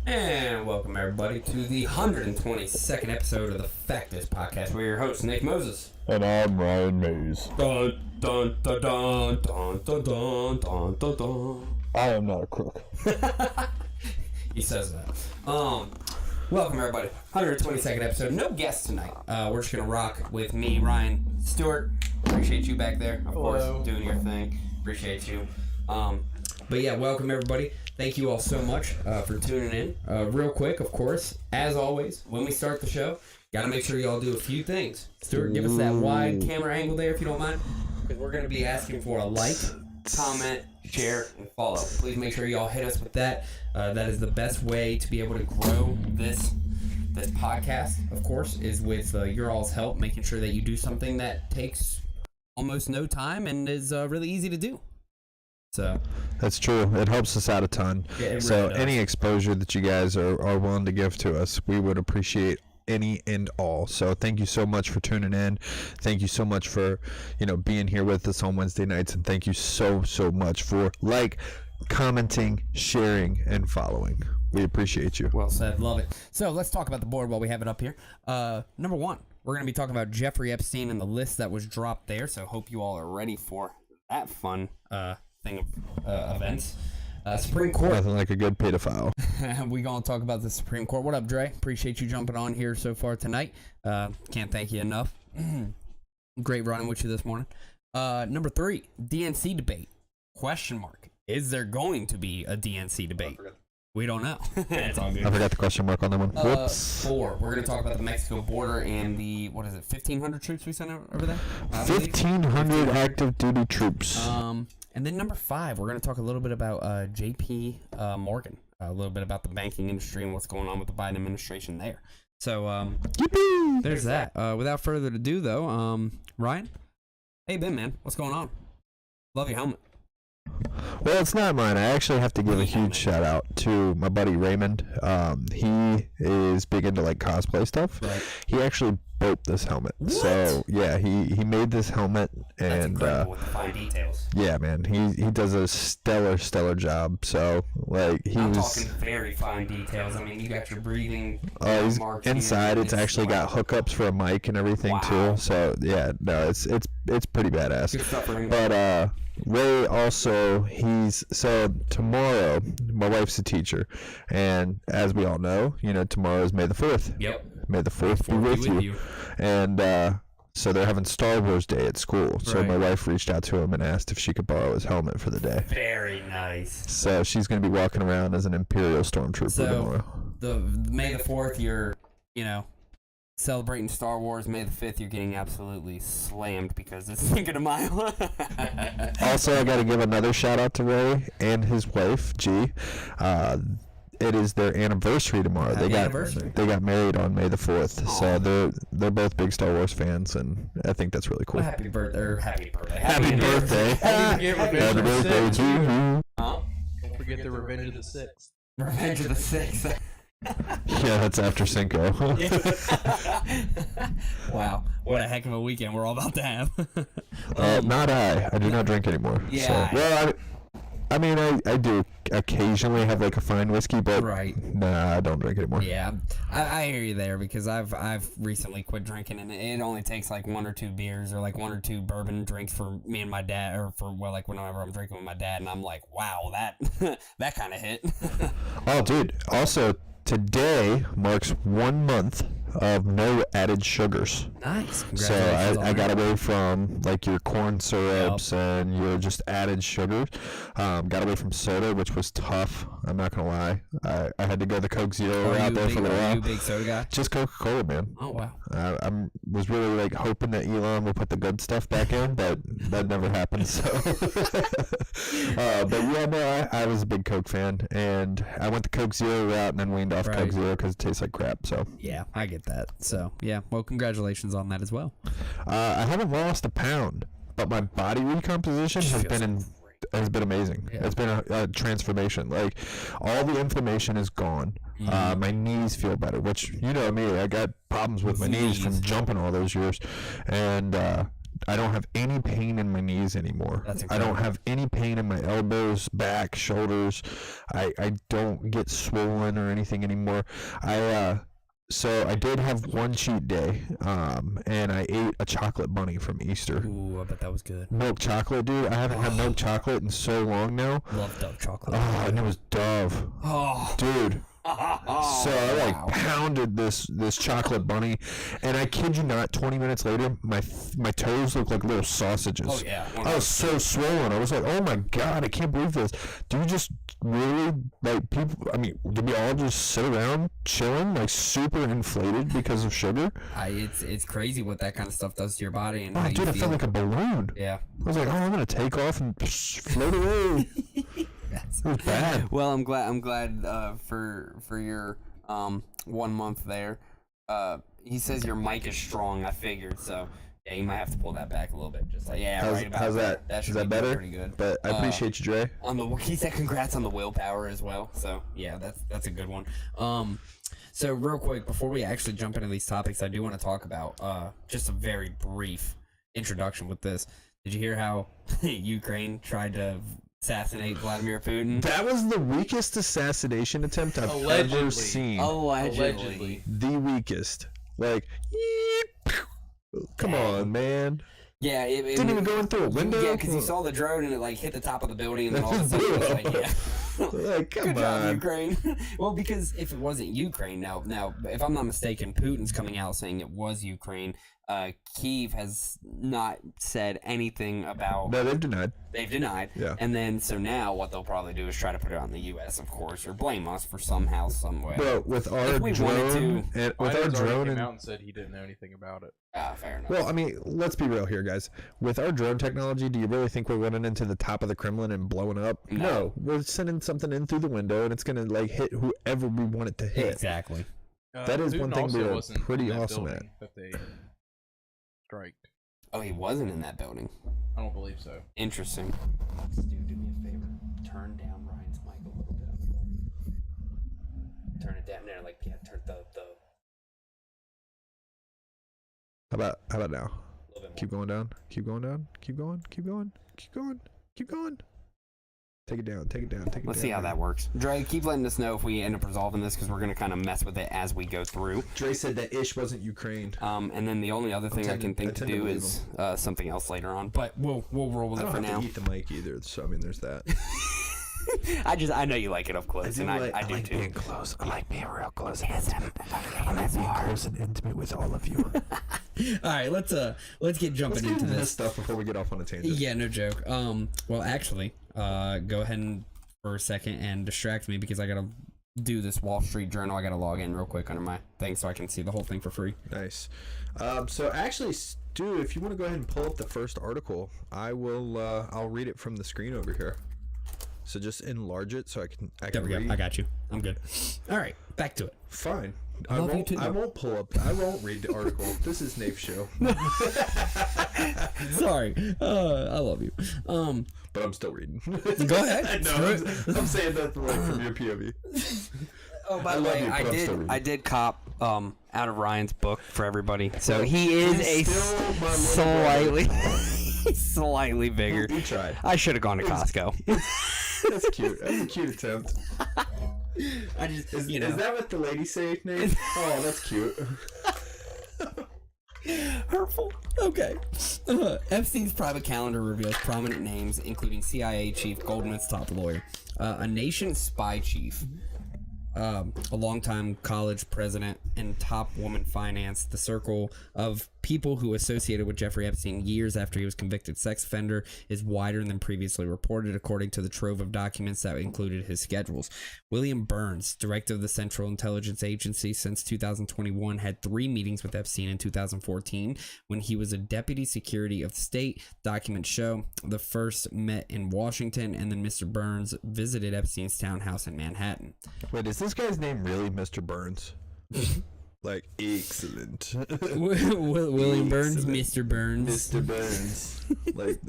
And welcome everybody to the 122nd episode of the Factus Podcast. We're your hosts, Nick Moses. And I'm Ryan Mays. Dun, dun, dun, dun, dun, dun, dun, dun, dun, dun. I am not a crook. He says that. Welcome everybody. 122nd episode. No guests tonight. We're just gonna rock with me, Ryan Stewart. Appreciate you back there, of course, doing your thing. Appreciate you. But yeah, welcome everybody. Thank you all so much for tuning in. Real quick, of course, as always, when we start the show, gotta make sure y'all do a few things. Stuart, give us that wide camera angle there if you don't mind, because we're gonna be asking for a like, comment, share, and follow. Please make sure y'all hit us with that. That is the best way to be able to grow this podcast, of course, is with your all's help, making sure that you do something that takes almost no time and is really easy to do. So that's true. It helps us out a ton. Yeah, it really so does. Any exposure that you guys are willing to give to us, we would appreciate any and all. So thank you so much for tuning in. Thank you so much for, being here with us on Wednesday nights. And thank you so much for commenting, sharing, and following. We appreciate you. Well said. Love it. So let's talk about the board while we have it up here. Number one, we're going to be talking about Jeffrey Epstein and the list that was dropped there. So hope you all are ready for that fun thing of events. Supreme Court. Nothing like a good pedophile. We gonna talk about the Supreme Court. What up, Dre? Appreciate you jumping on here so far tonight. Can't thank you enough. Great running with you this morning. Number three, DNC debate. Question mark. Is there going to be a DNC debate? We don't know. It's all good. I forgot the question mark on that one. Whoops. Four. We're gonna talk about the Mexico border and the 1,500 troops we sent over there. 1,500 active duty troops. And then number five, we're going to talk a little bit about J.P. Morgan, a little bit about the banking industry and what's going on with the Biden administration there. So there's that. Without further ado, though, Ryan, hey Ben, man, what's going on? Love your helmet. Well, it's not mine. I actually have to give a huge shout out to my buddy Raymond. He is big into cosplay stuff. Right. He actually built this helmet. What? So yeah, he made this helmet, and That's incredible with the fine details. yeah, man, he does a stellar job. So I'm talking very fine details. I mean, you got your breathing. He's marks inside. here. It's actually got hookups for a mic and everything Wow. too. So yeah, no, it's pretty badass. Good stuff, Raymond. But Ray also, so tomorrow, my wife's a teacher, and as we all know, tomorrow is May the 4th. Yep. May the 4th be with you. And so they're having Star Wars Day at school. So Right. my wife reached out to him and asked if she could borrow his helmet for the day. Very nice. So she's going to be walking around as an Imperial Stormtrooper tomorrow. The May the 4th, you're, celebrating Star Wars. May the 5th, you're getting absolutely slammed because it's Cinco de Mayo. Also, I got to give another shout out to Ray and his wife, G. It is their anniversary tomorrow. Happy anniversary. They got married on May the 4th. Aww. So they're both big Star Wars fans, and I think that's really cool. Well, happy birthday. Happy birthday. Happy birthday to you. Huh? Don't forget the Revenge of the Sixth. Revenge of the Sixth. Yeah, that's after Cinco. Wow. What a heck of a weekend we're all about to have. Not I. I do not drink anymore. Yeah. So, well, I mean, I do occasionally have a fine whiskey, but Right. nah, I don't drink anymore. Yeah, I hear you there because I've recently quit drinking, and it only takes one or two beers or one or two bourbon drinks for me and my dad, or whenever I'm drinking with my dad, and I'm like, wow, that that kind of hit. Oh, dude. Also, today marks 1 month of no added sugars. Nice. So I got away from your corn syrups and your just added sugars. Got away from soda, which was tough. I'm not gonna lie. I had to go the Coke Zero out there for a little Are you a while. big soda guy? Just Coca-Cola, man. Oh wow. I was really hoping that Elon would put the good stuff back in, but that never happened. So, but yeah, no, I was a big Coke fan, and I went the Coke Zero route and then weaned off Right. Coke Zero because it tastes like crap. So Yeah, I get that. So yeah, well, congratulations on that as well. I haven't lost a pound, but my body recomposition has been amazing. Yeah. It's been a transformation. All the inflammation is gone. Mhm. My knees feel better, which me, I got problems with my knees from jumping all those years, and I don't have any pain in my knees anymore. That's I don't incredible. have any pain in my elbows, back, shoulders. I don't get swollen or anything anymore. So I did have one cheat day, and I ate a chocolate bunny from Easter. Ooh, I bet that was good. Milk chocolate, dude. I haven't had milk chocolate in so long now. Love Dove chocolate. Oh, and it was Dove. Oh. Dude. So I pounded this chocolate bunny, and I kid you not, 20 minutes later, my toes look like little sausages. Oh yeah. I was so swollen. I was like, oh my god, I can't believe this. Do you just really, like, people, I mean, did we all just sit around chilling, like, super inflated because of sugar? It's crazy what that kind of stuff does to your body and Oh, how dude, you I feel. felt like a balloon. Yeah. I was like, oh, I'm going to take off and float away. It was bad. Well, I'm glad for your 1 month there. He says your mic is strong. I figured so. Yeah, you might have to pull that back a little bit. Just like right about how's that? That should Is that be better? Pretty good. But I appreciate you, Dre. He said congrats on the willpower as well. So yeah, that's a good one. So real quick before we actually jump into these topics, I do want to talk about just a very brief introduction with this. Did you hear how Ukraine tried to assassinate Vladimir Putin? That was the weakest assassination attempt I've ever seen. Allegedly. The weakest. Like, come on, man. Yeah, it Didn't even go in through a window. Yeah, because you saw the drone and it like hit the top of the building, and then all of a sudden it was like, yeah. Like, come Good job, on. Ukraine. Well, because if it wasn't Ukraine, now, if I'm not mistaken, Putin's coming out saying it was Ukraine. Kyiv has not said anything about. No, they've denied. They've denied. Yeah. And then so now what they'll probably do is try to put it on the U.S. of course, or blame us for somehow, some way. Bro, with our If we wanted drone, to. and with our Biden's already drone, came and out and said he didn't know anything about it. Fair enough. well, I mean, let's be real here, guys. With our drone technology, do you really think we're running into the top of the Kremlin and blowing up? No, we're sending something in through the window, and it's gonna like hit whoever we want it to hit. Exactly. That is Putin one thing we also are wasn't pretty in that awesome building that they striked. Oh, he wasn't in that building. I don't believe so. Interesting. Dude, do me a favor. Turn down Ryan's mic a little bit. Turn it down there, like turn the How about now? a little bit Keep going down. Keep going down. Keep going. Keep going. Keep going. Keep going. Take it down. Take it down. Take it down. Let's see how that works. Dre, keep letting us know if we end up resolving this because we're gonna kind of mess with it as we go through. Dre said that Ish wasn't Ukraine. And then the only other thing I can think to do is something else later on. But we'll roll with I it don't for have now. to eat the mic either, so I mean, there's that. I know you like it up close, and I do like too. being close. I like being real close and intimate. I like being close and intimate with all of you. All right, let's get jumping Let's get into into this. stuff before we get off on a tangent. Yeah, no joke. Well, actually, go ahead and for a second and distract me because I gotta do this Wall Street Journal. I gotta log in real quick under my thing so I can see the whole thing for free. Nice. So actually, Stu, if you want to go ahead and pull up the first article, I will. I'll read it from the screen over here. So just enlarge it so I can There we read. go. I got you. I'm good. All right, back to it. Fine. I love you too. I won't pull up. I won't read the article. This is Nate's show. Sorry. I love you. But I'm still reading. Go ahead. No, I'm saying that like from your POV. Oh, by I the love way, you, but I'm still reading. I did cop out of Ryan's book for everybody. So he is He's still my little slightly bigger. We tried. I should have gone to Costco. That's cute. That's a cute attempt. I just, Is that what the ladies say, Nate? Oh, that's cute. hurtful. Okay. Epstein's private calendar reveals prominent names, including CIA chief, Goldman's top lawyer, a nation spy chief, a longtime college president, and top woman finance. The circle of people who associated with Jeffrey Epstein years after he was convicted sex offender is wider than previously reported, according to the trove of documents that included his schedules. William Burns, director of the Central Intelligence Agency since 2021, had 3 meetings with Epstein in 2014 when he was a deputy secretary of state. Documents show the first met in Washington, and then Mr. Burns visited Epstein's townhouse in Manhattan. Wait, is this guy's name really Mr. Burns? Like, excellent. William Burns, Excellent. Mr. Burns. Mr. Burns. Like,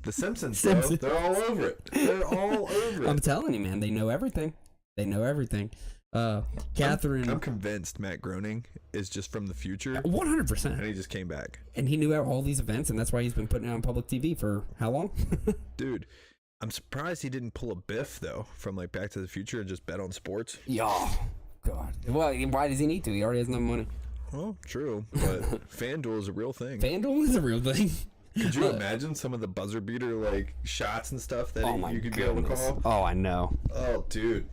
the Simpsons, bro. They're all over it. They're all over it. I'm telling you, man, they know everything. They know everything. Catherine. I'm convinced Matt Groening is just from the future. 100%. And he just came back. And he knew about all these events, and that's why he's been putting it on public TV for how long? Dude, I'm surprised he didn't pull a Biff, though, from like Back to the Future and just bet on sports. Yeah. God. Well, why does he need to? He already has enough money. Well, true, but FanDuel is a real thing. FanDuel is a real thing. Could you imagine some of the buzzer beater like shots and stuff that you could be able to call? Oh, I know. Oh, dude.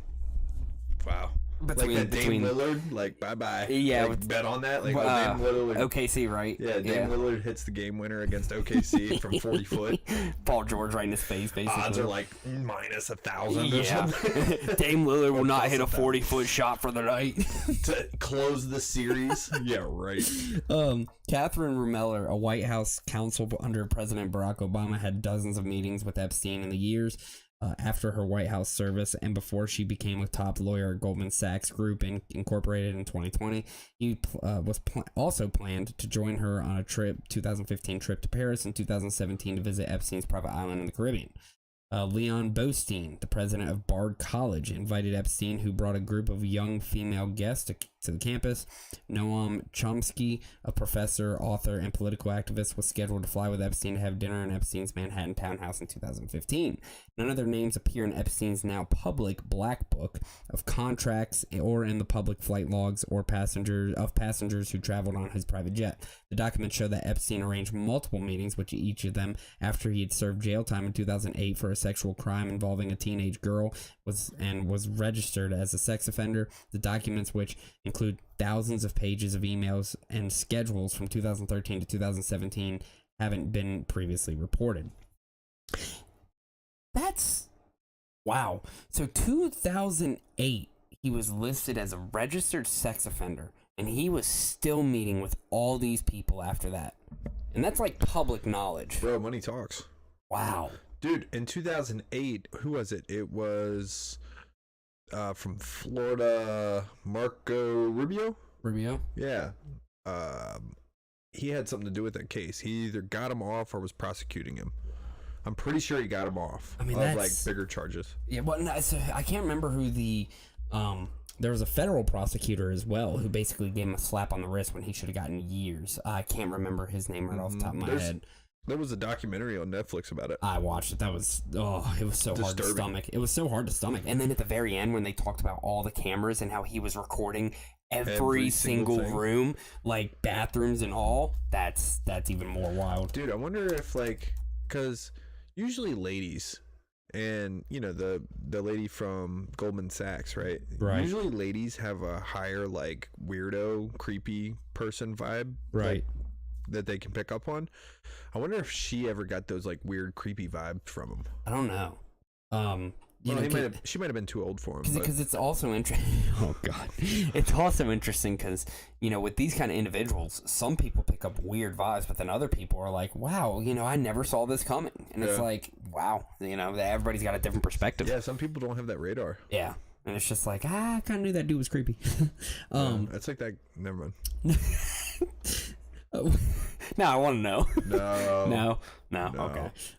Wow. Like Dame Lillard, like bye-bye. Yeah. Like, bet on that. Like Dame Lillard. OKC, right? Yeah, Dame Lillard hits the game winner against OKC from 40 foot. Paul George right in his face, basically. Odds are like minus 1,000 or something. Dame Lillard will not hit a 40-foot shot for the night. To close the series. Yeah, right. Catherine Rumeller, a White House counsel under President Barack Obama, had dozens of meetings with Epstein in the years after her White House service and before she became a top lawyer at Goldman Sachs Group Incorporated in 2020. He was also planned to join her on a 2015 trip to Paris and 2017 to visit Epstein's private island in the Caribbean. Leon Bostein, the president of Bard College, invited Epstein, who brought a group of young female guests to the campus. Noam Chomsky, a professor, author, and political activist, was scheduled to fly with Epstein to have dinner in Epstein's Manhattan townhouse in 2015. None of their names appear in Epstein's now public Black Book of contracts or in the public flight logs or passengers who traveled on his private jet. The documents show that Epstein arranged multiple meetings with each of them after he had served jail time in 2008 for a sexual crime involving a teenage girl was registered as a sex offender. The documents, which include thousands of pages of emails and schedules from 2013 to 2017, haven't been previously reported. That's wow. So 2008, he was listed as a registered sex offender, and he was still meeting with all these people after that. And that's like public knowledge. Bro, money talks. Wow. Dude, in 2008, who was it? It was from Florida, Marco Rubio? Rubio? Yeah. He had something to do with that case. He either got him off or was prosecuting him. I'm pretty sure he got him off. I mean, that's like bigger charges. Yeah, well, no, so I can't remember who the there was a federal prosecutor as well who basically gave him a slap on the wrist when he should have gotten years. I can't remember his name right off the top of my head. There was a documentary on Netflix about it. I watched it. That was it was so hard to stomach. It was so hard to stomach. And then at the very end when they talked about all the cameras and how he was recording every single room, like bathrooms and all, that's even more wild. Dude, I wonder if because usually ladies, and the lady from Goldman Sachs, right? Usually ladies have a higher weirdo, creepy person vibe, right? That they can pick up on. I wonder if she ever got those weird, creepy vibes from him. I don't know. She might have been too old for him. Because it's also interesting. Oh God, it's also interesting because with these kind of individuals, some people pick up weird vibes, but then other people are like, "Wow, I never saw this coming," and it's like, "Wow," everybody's got a different perspective. Yeah, some people don't have that radar. Yeah, and it's just like, I kind of knew that dude was creepy. It's like that. Never mind. No, I want to know. No. No.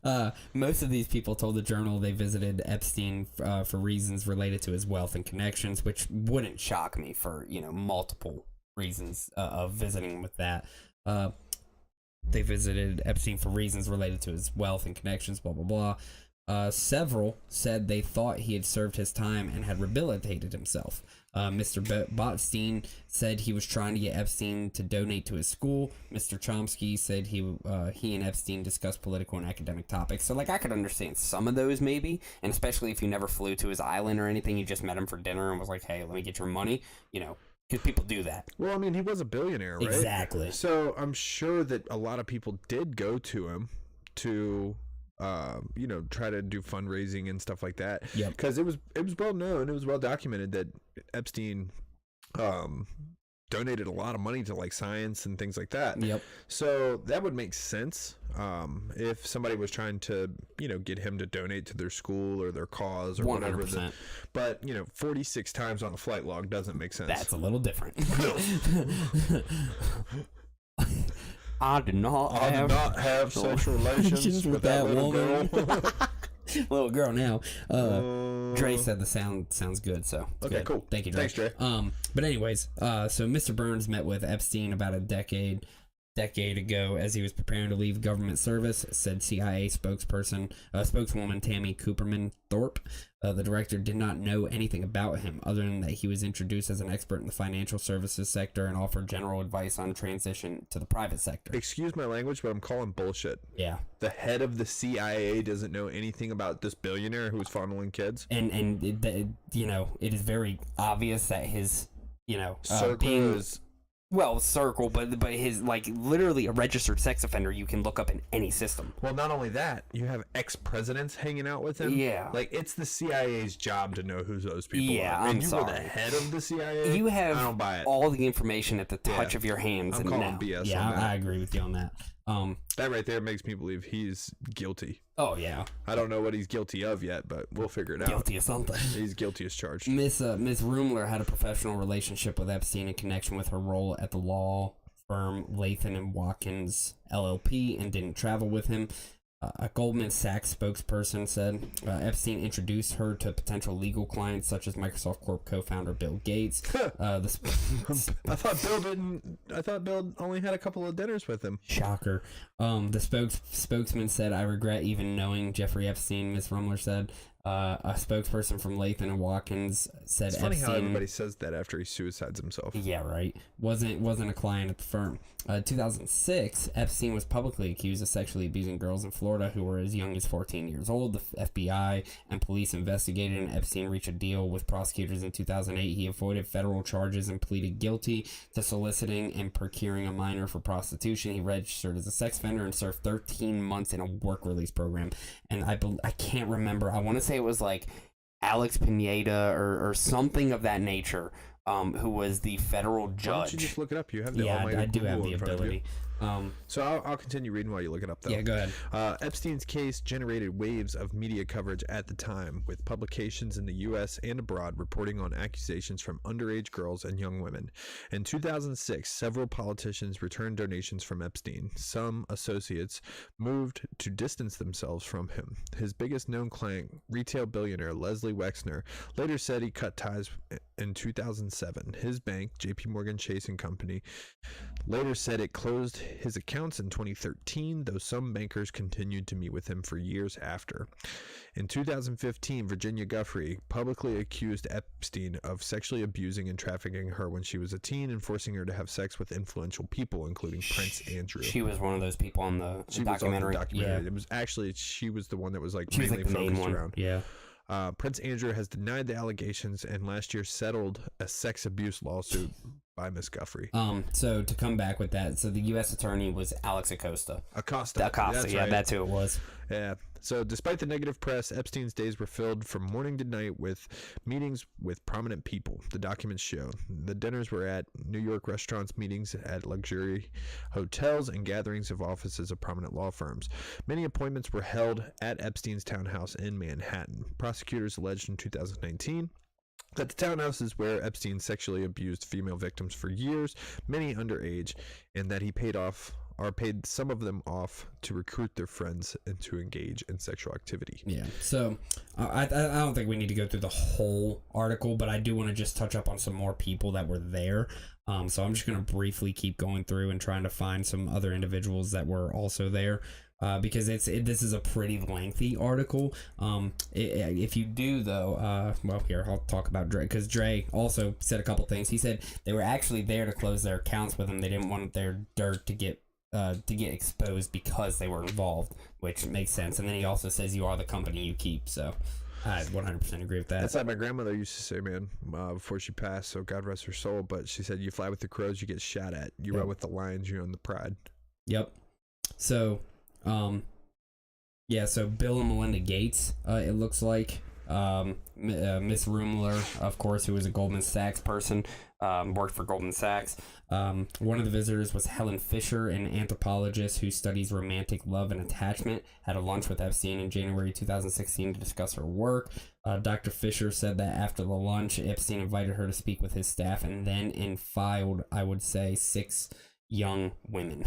Okay. Most of these people told the Journal they visited Epstein for reasons related to his wealth and connections, which wouldn't shock me for multiple reasons of visiting with that. They visited Epstein for reasons related to his wealth and connections. Blah blah blah. Several said they thought he had served his time and had rehabilitated himself. Mr. Botstein said he was trying to get Epstein to donate to his school. Mr. Chomsky said he and Epstein discussed political and academic topics. So, I could understand some of those maybe, and especially if you never flew to his island or anything, you just met him for dinner and was like, hey, let me get your money, because people do that. Well, I mean, he was a billionaire, right? Exactly. So I'm sure that a lot of people did go to him to try to do fundraising and stuff like that. Yep. Because it was well known, it was well documented that Epstein donated a lot of money to science and things like that. Yep. So that would make sense if somebody was trying to get him to donate to their school or their cause or 100%. whatever. But 46 times on the flight log doesn't make sense. That's a little different. I did not have sexual relations with that little woman. girl. Little girl now. Dre said the sounds good, so Okay, good. cool. Thank you, Dre. Thanks, Dre. But anyways, so Mr. Burns met with Epstein about a decade ago as he was preparing to leave government service, said CIA spokeswoman Tammy Cooperman Thorpe. The director did not know anything about him other than that he was introduced as an expert in the financial services sector and offered general advice on transition to the private sector. Excuse my language, but I'm calling bullshit. Yeah. The head of the CIA doesn't know anything about this billionaire who's fondling kids. And it is very obvious that his, Circle is... Well, circle, but his, like, literally a registered sex offender you can look up in any system. Well, not only that, you have ex-presidents hanging out with him. Yeah. Like, it's the CIA's job to know who those people are. I'm and you sorry. were the head of the CIA? You have I don't buy it. all the information at the touch of your hands. I'm calling BS yeah, on that. I agree with you on that. That right there makes me believe he's guilty. Oh, yeah. I don't know what he's guilty of yet, but we'll figure it out. Guilty of something. He's guilty as charged. Miss Rumler had a professional relationship with Epstein in connection with her role at the law firm Latham and Watkins LLP and didn't travel with him. A Goldman Sachs spokesperson said Epstein introduced her to potential legal clients such as Microsoft Corp co-founder Bill Gates. I thought Bill only had a couple of dinners with him. Shocker. The spokesman said, "I regret even knowing Jeffrey Epstein," Ms. Rumler said. A spokesperson from Latham and Watkins said it's funny Epstein, how everybody says that after he suicides himself. Yeah, right. Wasn't a client at the firm. 2006, Epstein was publicly accused of sexually abusing girls in Florida who were as young as 14 years old. The FBI and police investigated, and Epstein reached a deal with prosecutors in 2008. He avoided federal charges and pleaded guilty to soliciting and procuring a minor for prostitution. He registered as a sex offender and served 13 months in a work release program. And I can't remember. I want to say it was like Alex Pineda or something of that nature. Who was the federal judge. Why don't you just look it up? You have the yeah, almighty I do have Google the in front of you. ability. So I'll continue reading while you look it up, though. Yeah, go ahead. Epstein's case generated waves of media coverage at the time, with publications in the U.S. and abroad reporting on accusations from underage girls and young women. In 2006, several politicians returned donations from Epstein. Some associates moved to distance themselves from him. His biggest known client, retail billionaire Leslie Wexner, later said he cut ties in 2007. His bank, J.P. Morgan Chase & Company, later said it closed his accounts in 2013, though some bankers continued to meet with him for years after. In 2015, Virginia Giuffre publicly accused Epstein of sexually abusing and trafficking her when she was a teen and forcing her to have sex with influential people, including Prince Andrew. She was one of those people on the documentary. Yeah. It was actually, she was the one that was like she mainly was like the focused main one. around. Yeah. Prince Andrew has denied the allegations and last year settled a sex abuse lawsuit by Miss Giuffre. So to come back with that, so the U.S. attorney was Alex Acosta. Acosta, that's right. That's who it was. Yeah. So despite the negative press, Epstein's days were filled from morning to night with meetings with prominent people. The documents show the dinners were at New York restaurants, meetings at luxury hotels, and gatherings of offices of prominent law firms. Many appointments were held at Epstein's townhouse in Manhattan. Prosecutors alleged in 2019 that the townhouse is where Epstein sexually abused female victims for years, many underage, and that he paid some of them off to recruit their friends and to engage in sexual activity. Yeah. So I don't think we need to go through the whole article, but I do want to just touch up on some more people that were there. So I'm just going to briefly keep going through and trying to find some other individuals that were also there. Because this is a pretty lengthy article. If you do though, well, here I'll talk about Dre, because Dre also said a couple things. He said they were actually there to close their accounts with him. They didn't want their dirt to get exposed because they were involved, which makes sense. And then he also says you are the company you keep. So I 100% agree with that. That's like my grandmother used to say, man, before she passed. So God rest her soul. But she said, you fly with the crows, you get shot at. You run with the lions, you own the pride. Yep. So. So Bill and Melinda Gates, it looks like, Miss Rumler, of course, who was a Goldman Sachs person, worked for Goldman Sachs. One of the visitors was Helen Fisher, an anthropologist who studies romantic love and attachment, had a lunch with Epstein in January 2016 to discuss her work. Dr. Fisher said that after the lunch, Epstein invited her to speak with his staff and then filed, I would say, 6 young women.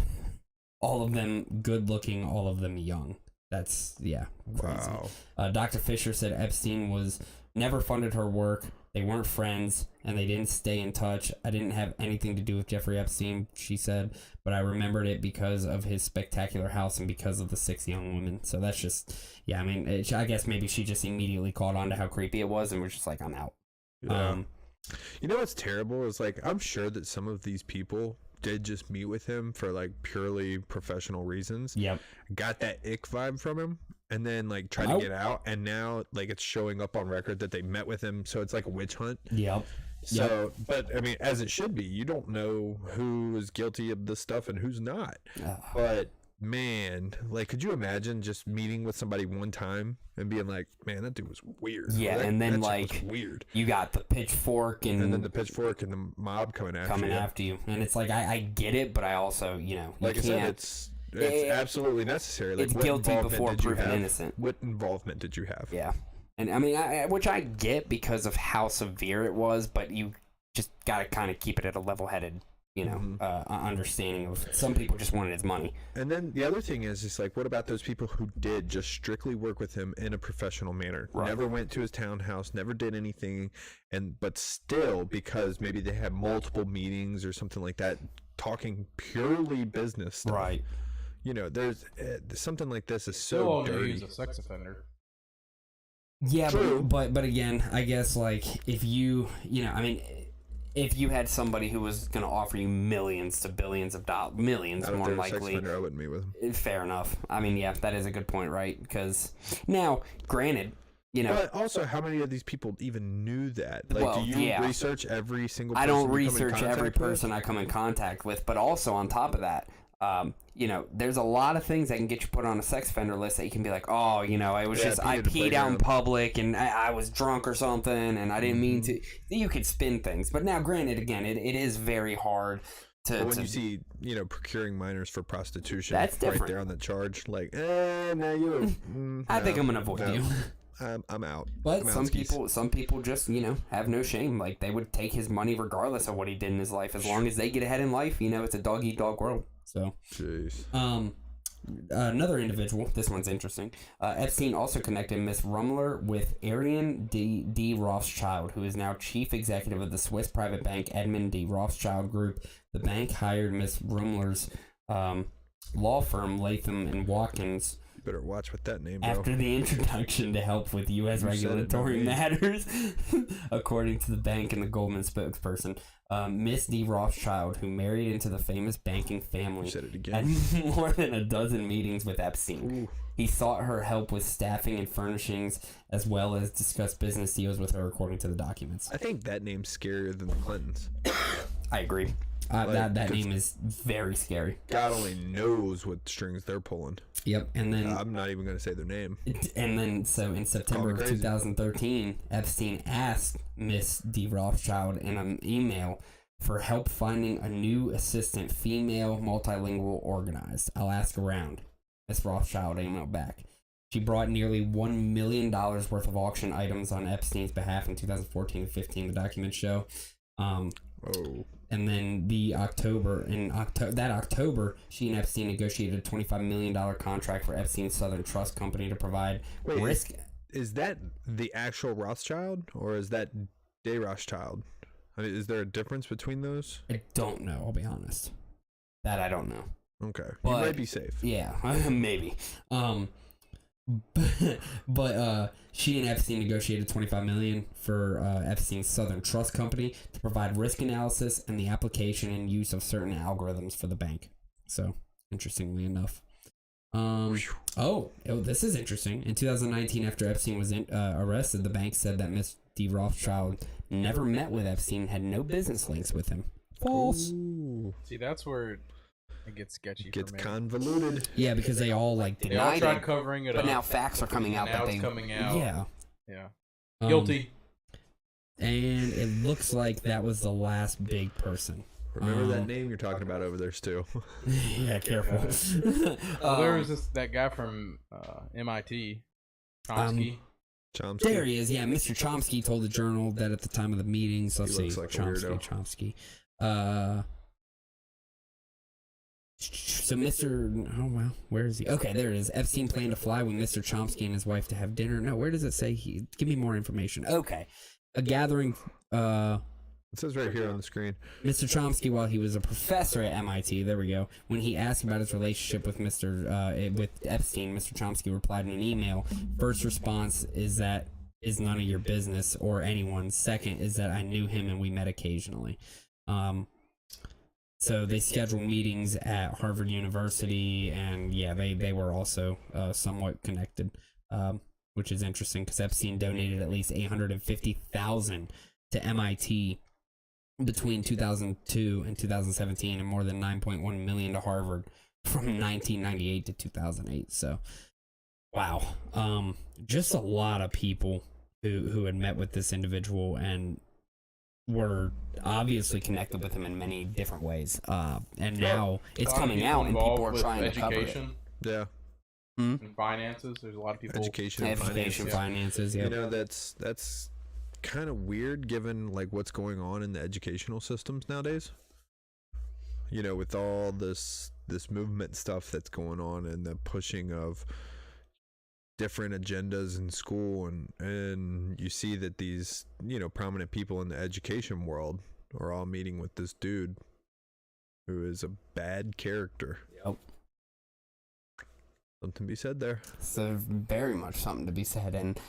All of them good looking, all of them young. That's, yeah, crazy. Wow. Dr. Fisher said Epstein never funded her work. They weren't friends, and they didn't stay in touch. I didn't have anything to do with Jeffrey Epstein, she said, but I remembered it because of his spectacular house and because of the 6 young women. So that's just, yeah, I mean, I guess maybe she just immediately caught on to how creepy it was and was just like, I'm out. Yeah. You know what's terrible is, like, I'm sure that some of these people did just meet with him for, like, purely professional reasons. Yep. Got that ick vibe from him, and then, like, tried to get out, and now, like, it's showing up on record that they met with him, so it's like a witch hunt. Yep. So, but, I mean, as it should be, you don't know who is guilty of this stuff and who's not. But, man, like, could you imagine just meeting with somebody one time and being like, man, that dude was weird. Yeah, and then, like, weird. You got the pitchfork and then the pitchfork and the mob coming after you. And it's like, I get it, but I also, you know, like I said, it's absolutely necessary. Like, it's guilty before proven innocent. What involvement did you have? Yeah. And, I mean, which I get because of how severe it was, but you just got to kind of keep it at a level-headed, you know, understanding of some people just wanted his money. And then the other thing is like, what about those people who did just strictly work with him in a professional manner? Right. Never went to his townhouse, never did anything, but still, because maybe they had multiple meetings or something like that, talking purely business stuff. Right. You know, there's something like this is so dirty. He's a sex offender. Yeah, but again, I guess, like, if you know, I mean, if you had somebody who was going to offer you millions to billions of dollars, millions more than likely, I wouldn't meet with him. Fair enough. I mean, yeah, that is a good point, right? Because now, granted, you know, but also, how many of these people even knew that? Like, do you research every single person? I don't research every person I come in contact with, but also on top of that, you know, there's a lot of things that can get you put on a sex offender list that you can be like, oh, you know, it was just I peed out in public and I was drunk or something and I didn't mean to. You could spin things, but now, granted, again, it is very hard to. When you see, you know, procuring minors for prostitution, that's different. Right there on the charge, like, now you. I think I'm gonna avoid you. I'm out. But some people just, you know, have no shame. Like, they would take his money regardless of what he did in his life, as long as they get ahead in life. You know, it's a dog eat dog world. So, jeez. Another individual. This one's interesting. Epstein also connected Miss Rumler with Ariane D. Rothschild, who is now chief executive of the Swiss private bank Edmund D. Rothschild Group. The bank hired Miss Rumler's law firm Latham and Watkins. You better watch with that name, bro. After the introduction to help with U.S. regulatory matters, according to the bank and the Goldman spokesperson. Miss D. Rothschild, who married into the famous banking family, had more than a dozen meetings with Epstein. Ooh. He sought her help with staffing and furnishings, as well as discuss business deals with her, according to the documents. I think that name's scarier than the Clintons. I agree. That name is very scary. God only knows what strings they're pulling. Yep, and then I'm not even going to say their name. And then, so in September of 2013, Epstein asked Miss D. Rothschild in an email for help finding a new assistant, female, multilingual, organized. I'll ask around. Miss Rothschild emailed back. She brought nearly $1 million worth of auction items on Epstein's behalf in 2014 and 15. The documents show. And then that October, she and Epstein negotiated a $25 million contract for Epstein's Southern Trust Company to provide risk. Is that the actual Rothschild or is that De Rothschild? I mean, is there a difference between those? I don't know. I'll be honest. That I don't know. Okay, you might be safe. Yeah, maybe. But she and Epstein negotiated $25 million for Epstein's Southern Trust Company to provide risk analysis and the application and use of certain algorithms for the bank. So, interestingly enough. This is interesting. In 2019, after Epstein was arrested, the bank said that Miss D. Rothschild never met with Epstein and had no business links with him. False. Ooh. See, that's where it gets sketchy. It gets convoluted. Yeah, because they all like denied it. They all tried covering it but up. Now facts are coming out. Now it's coming out. Yeah. Guilty. And it looks like that was the last big person. Remember that name you're talking about over there, Stu. Yeah, careful. Where was that guy from MIT? Chomsky. Chomsky. There he is. Yeah, Mr. Chomsky told the Journal that at the time of the meetings, let's see, like Chomsky. So oh well, where is he? Okay, there it is. Epstein planned to fly with Mr. Chomsky and his wife to have dinner. No, where does it say give me more information? Okay. A gathering, it says right here on the screen. Mr. Chomsky, while he was a professor at MIT, there we go, when he asked about his relationship with with Epstein, Mr. Chomsky replied in an email, first response is that is none of your business or anyone's. Second is that I knew him and we met occasionally. So they scheduled meetings at Harvard University, and yeah, they were also somewhat connected, which is interesting because Epstein donated at least $850,000 to MIT between 2002 and 2017, and more than $9.1 million to Harvard from 1998 to 2008. So, wow, just a lot of people who had met with this individual and were obviously connected with him in many different ways. And now it's coming out and people are trying to cover it. Yeah. And finances. There's a lot of people. Education, finances. Yeah. You know, that's kind of weird given like what's going on in the educational systems nowadays. You know, with all this movement stuff that's going on and the pushing of different agendas in school, and you see that these, you know, prominent people in the education world are all meeting with this dude who is a bad character. Yep. Something to be said there. So very much something to be said. And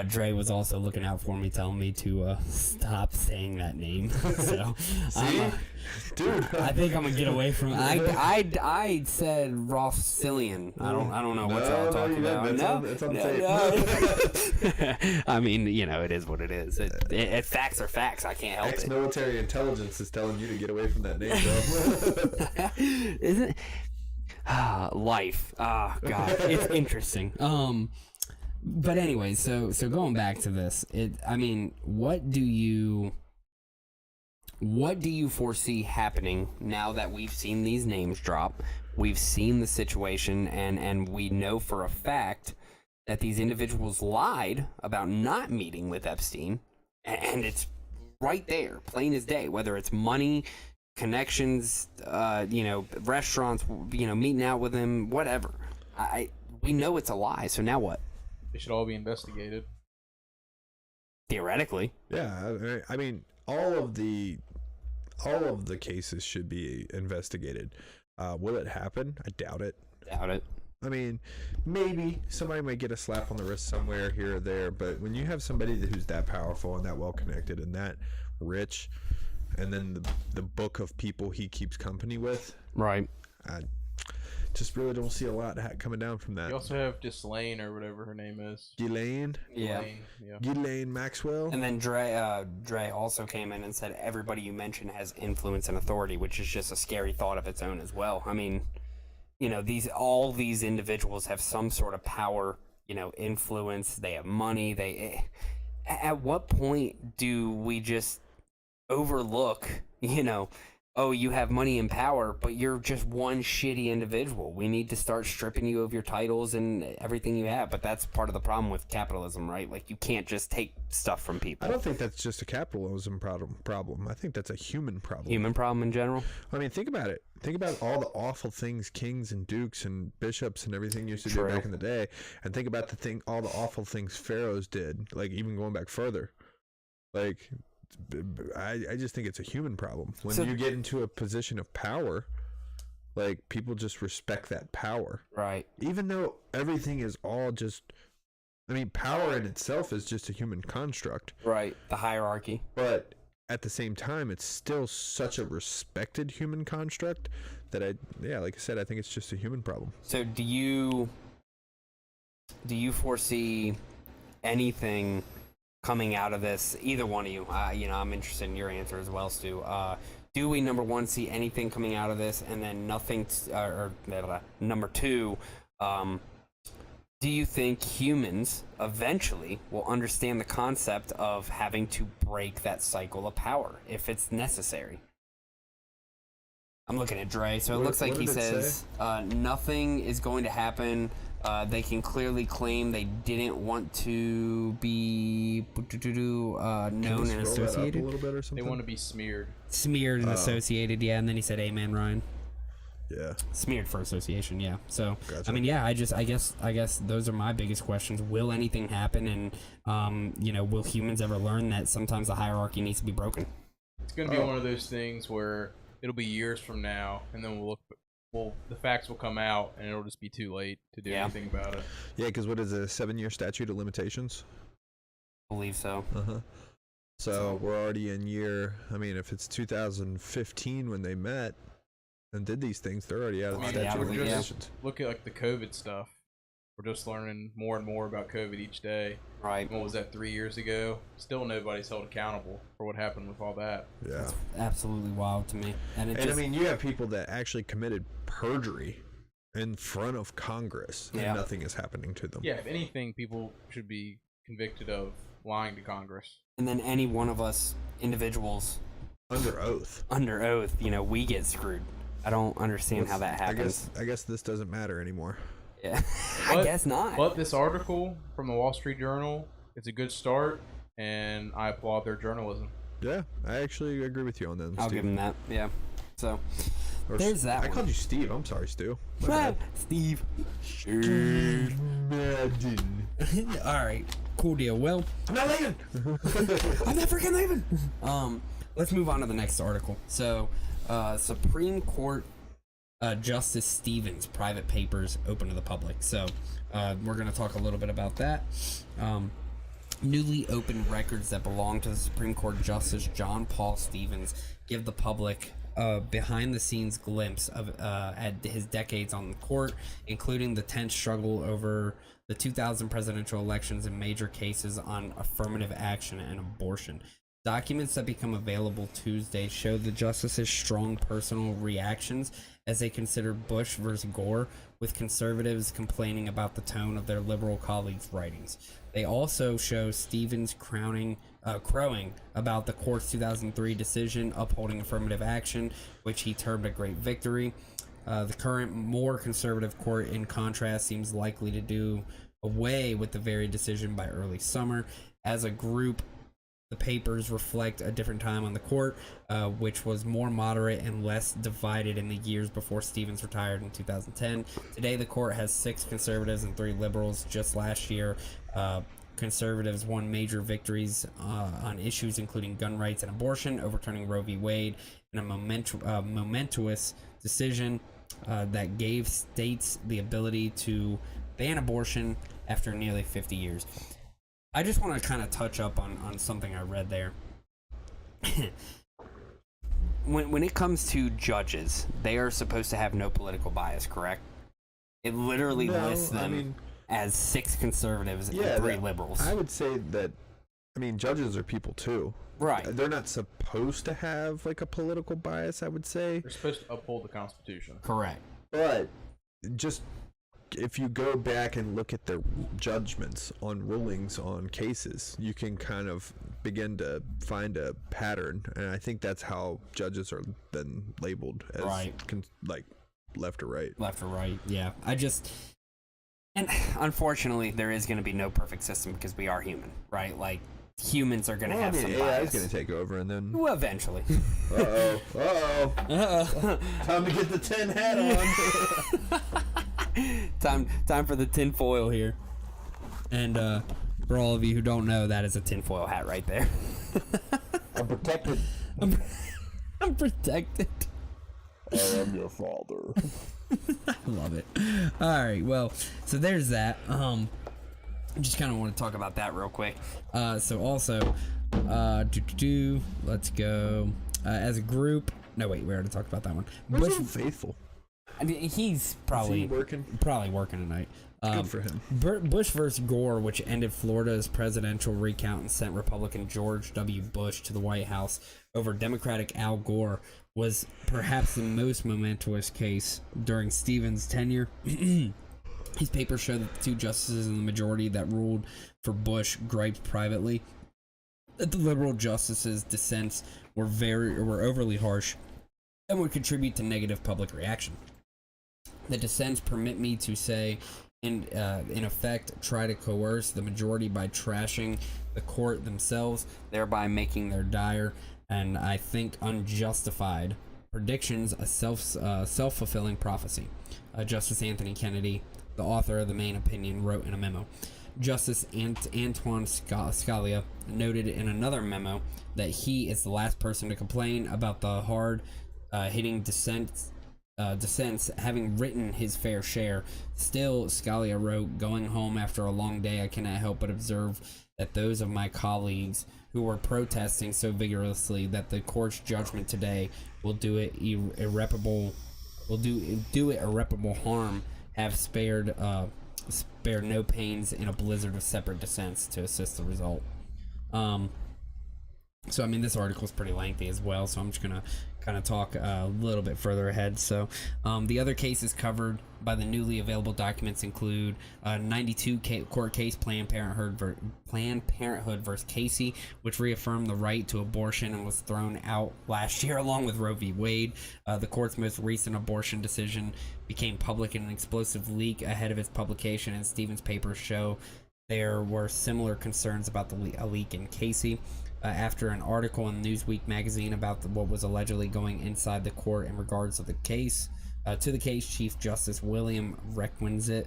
Dre was also looking out for me, telling me to stop saying that name. So see, dude, I think I'm gonna get away from it. I said Rothschild. I don't know what y'all talking about. It's on tape. No. I mean, you know, it is what it is. It facts are facts. I can't help it. Ex-military intelligence is telling you to get away from that name, bro. Isn't life? God, it's interesting. But anyway, so going back to this, I mean, what do you foresee happening now that we've seen these names drop? We've seen the situation, and we know for a fact that these individuals lied about not meeting with Epstein, and it's right there, plain as day, whether it's money, connections, you know, restaurants, you know, meeting out with him, whatever. We know it's a lie. So now what? They should all be investigated. Theoretically. Yeah, I mean, all of the cases should be investigated. Will it happen? I doubt it. Doubt it. I mean, maybe somebody might get a slap on the wrist somewhere here or there, but when you have somebody who's that powerful and that well connected and that rich, and then the book of people he keeps company with, right? I just really don't see a lot coming down from that. You also have Ghislaine or whatever her name is. Ghislaine? Yeah. Ghislaine Maxwell. And then Dre also came in and said everybody you mentioned has influence and authority, which is just a scary thought of its own as well. I mean, you know, all these individuals have some sort of power, you know, influence. They have money. At what point do we just overlook, you know, oh, you have money and power, but you're just one shitty individual. We need to start stripping you of your titles and everything you have. But that's part of the problem with capitalism, right? Like, you can't just take stuff from people. I don't think that's just a capitalism problem. I think that's a human problem. Human problem in general? I mean, think about it. Think about all the awful things kings and dukes and bishops and everything used to do back in the day. And think about all the awful things pharaohs did, like even going back further. Like, I just think it's a human problem. When you get into a position of power, like, people just respect that power. Right. Even though everything is all just, I mean, power in itself is just a human construct. Right. The hierarchy. But at the same time, it's still such a respected human construct that like I said, I think it's just a human problem. So do you foresee anything coming out of this, either one of you? You know, I'm interested in your answer as well, Stu. Do we, number one, see anything coming out of this, and then nothing? Number two, do you think humans eventually will understand the concept of having to break that cycle of power if it's necessary? I'm looking at Dre, so it looks like he says nothing is going to happen. They can clearly claim they didn't want to be known and associated. A little bit or something? They want to be smeared. Smeared and associated, yeah. And then he said, "Amen, Ryan." Yeah. Smeared for association, yeah. So, Gotcha. I mean, yeah, I guess those are my biggest questions. Will anything happen? And, will humans ever learn that sometimes the hierarchy needs to be broken? It's going to be one of those things where it'll be years from now, and then the facts will come out, and it'll just be too late to do anything about it. Yeah, because what is it, a 7-year statute of limitations? I believe so. Uh-huh. So we're already in if it's 2015 when they met and did these things, they're already out of the statute of limitations. Look at the COVID stuff. We're just learning more and more about COVID each day. Right. What was that, 3 years ago? Still nobody's held accountable for what happened with all that. Yeah. It's absolutely wild to me. And you have people that actually committed perjury in front of Congress, and nothing is happening to them. Yeah, if anything, people should be convicted of lying to Congress. And then any one of us individuals under oath, we get screwed. I don't understand how that happens. I guess this doesn't matter anymore. Yeah, I guess not. But this article from the Wall Street Journal, it's a good start, and I applaud their journalism. Yeah, I actually agree with you on that. I'll give them that. Yeah. So there's that. I called you Steve. I'm sorry, Stu. Steve. Steve Madden. All right. Cool deal. Well, I'm not leaving. I'm not freaking leaving. Let's move on to the next article. So, Supreme Court Justice Stevens' private papers open to the public. So, we're going to talk a little bit about that. Newly opened records that belong to the Supreme Court Justice John Paul Stevens give the public a behind-the-scenes glimpse of at his decades on the court, including the tense struggle over the 2000 presidential elections and major cases on affirmative action and abortion. Documents that become available Tuesday show the justices' strong personal reactions as they consider Bush versus Gore, with conservatives complaining about the tone of their liberal colleagues' writings. They also show Stevens crowing about the court's 2003 decision upholding affirmative action, which he termed a great victory. The current, more conservative court, in contrast, seems likely to do away with the very decision by early summer. As a group, the papers reflect a different time on the court, which was more moderate and less divided in the years before Stevens retired in 2010. Today, the court has 6 conservatives and 3 liberals. Just last year, conservatives won major victories on issues including gun rights and abortion, overturning Roe v. Wade in a momentous decision that gave states the ability to ban abortion after nearly 50 years. I just want to kind of touch up on something I read there. When it comes to judges, they are supposed to have no political bias, correct? It literally lists them as 6 conservatives and 3 liberals. I would say that, judges are people too. Right. They're not supposed to have like a political bias, I would say. They're supposed to uphold the Constitution. Correct. But just if you go back and look at their judgments on rulings on cases, you can kind of begin to find a pattern, and I think that's how judges are then labeled as like left or right. Left or right, yeah. And unfortunately, there is going to be no perfect system because we are human, right? Like, humans are going to have some bias. AI is going to take over, and then... Well, eventually. Uh-oh. Time to get the tin hat on. Time for the tin foil here. And for all of you who don't know, that is a tin foil hat right there. I'm protected. I'm protected. I am your father. I love it. All right, well, so there's that. I just kind of want to talk about that real quick. So also, let's go. As a group, no wait, we already talked about that one. Bush faithful. I mean, he's probably working tonight. Good for him. Bush versus Gore, which ended Florida's presidential recount and sent Republican George W. Bush to the White House over Democratic Al Gore, was perhaps the most momentous case during Stevens' tenure. His papers show that the 2 justices in the majority that ruled for Bush griped privately that the liberal justices' dissents were overly harsh and would contribute to negative public reaction. The dissents, permit me to say, in effect, try to coerce the majority by trashing the court themselves, thereby making their dire and, I think, unjustified predictions a self-fulfilling prophecy. Justice Anthony Kennedy, the author of the main opinion, wrote in a memo. Justice Antoine Scalia noted in another memo that he is the last person to complain about the hard-hitting dissents having written his fair share. Still, Scalia wrote, going home after a long day, I cannot help but observe that those of my colleagues who were protesting so vigorously that the court's judgment today will do it irreparable harm have spared no pains in a blizzard of separate dissents to assist the result. So, I mean, this article is pretty lengthy as well, so I'm just going to kind of talk a little bit further ahead. So, the other cases covered by the newly available documents include a 92 court case, Planned Parenthood versus Casey, which reaffirmed the right to abortion and was thrown out last year along with Roe v. Wade. The court's most recent abortion decision became public in an explosive leak ahead of its publication, and Stevens' papers show there were similar concerns about a leak in Casey. After an article in Newsweek magazine about what was allegedly going inside the court in regards to the case, Chief Justice William Rehnquist,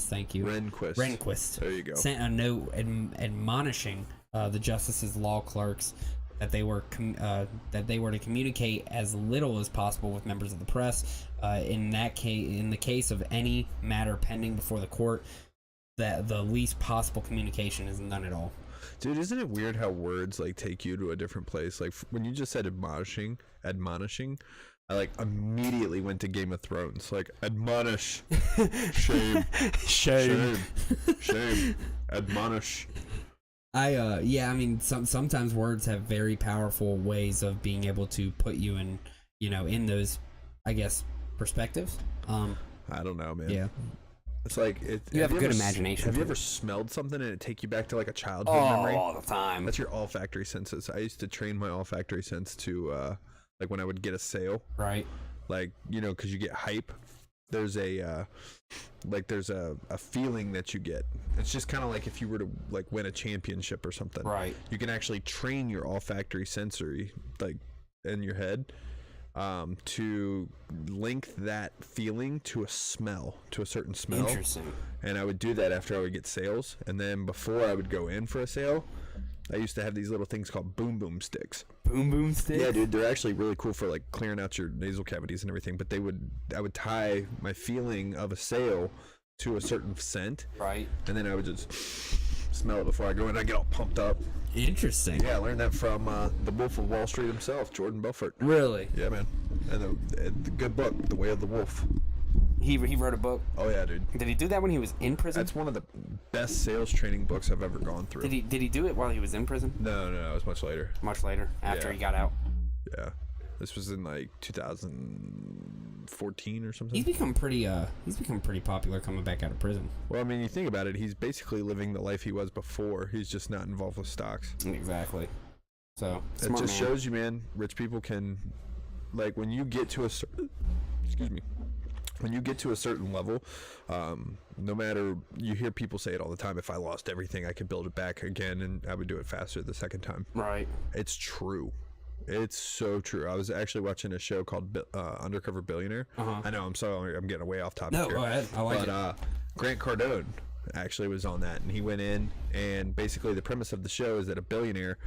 thank you. Rehnquist. There you go. Sent a note admonishing the justices' law clerks that they were to communicate as little as possible with members of the press. In the case of any matter pending before the court, that the least possible communication is none at all. Dude, isn't it weird how words like take you to a different place? Like when you just said admonishing, I like immediately went to Game of Thrones. Like admonish, shame, admonish. I mean, sometimes words have very powerful ways of being able to put you in, in those, I guess, perspectives. I don't know, man. Yeah. It's like you have a good imagination. Have you ever smelled something and it take you back to like a childhood memory? All the time. That's your olfactory senses. I used to train my olfactory sense to like when I would get a sale. Right. Like, because you get hype. There's a feeling that you get. It's just kind of like if you were to like win a championship or something. Right. You can actually train your olfactory sensory like in your head. To link that feeling to a smell, to a certain smell. Interesting. And I would do that after I would get sales. And then before I would go in for a sale, I used to have these little things called boom boom sticks. Boom boom sticks? Yeah, dude, they're actually really cool for like clearing out your nasal cavities and everything. But I would tie my feeling of a sale to a certain scent. Right. And then I would just smell it before I go in. I get all pumped up. Interesting. Yeah, I learned that from the Wolf of Wall Street himself, Jordan Belfort. Really? Yeah, man. And the good book, The Way of the Wolf. He wrote a book? Oh, yeah, dude. Did he do that when he was in prison? That's one of the best sales training books I've ever gone through. Did he do it while he was in prison? No, it was much later. Much later, after he got out? Yeah. This was in like 2014 or something. He's become pretty popular coming back out of prison. Well, I mean, you think about it, he's basically living the life he was before. He's just not involved with stocks. Exactly. So it just shows you, man, rich people can, like, when you get to a certain level, no matter, you hear people say it all the time, if I lost everything, I could build it back again, and I would do it faster the second time. Right. It's true. It's so true. I was actually watching a show called Undercover Billionaire. Uh-huh. I know, I'm sorry, I'm getting way off topic here. No, go ahead. I like it. Grant Cardone actually was on that, and he went in, and basically the premise of the show is that a billionaire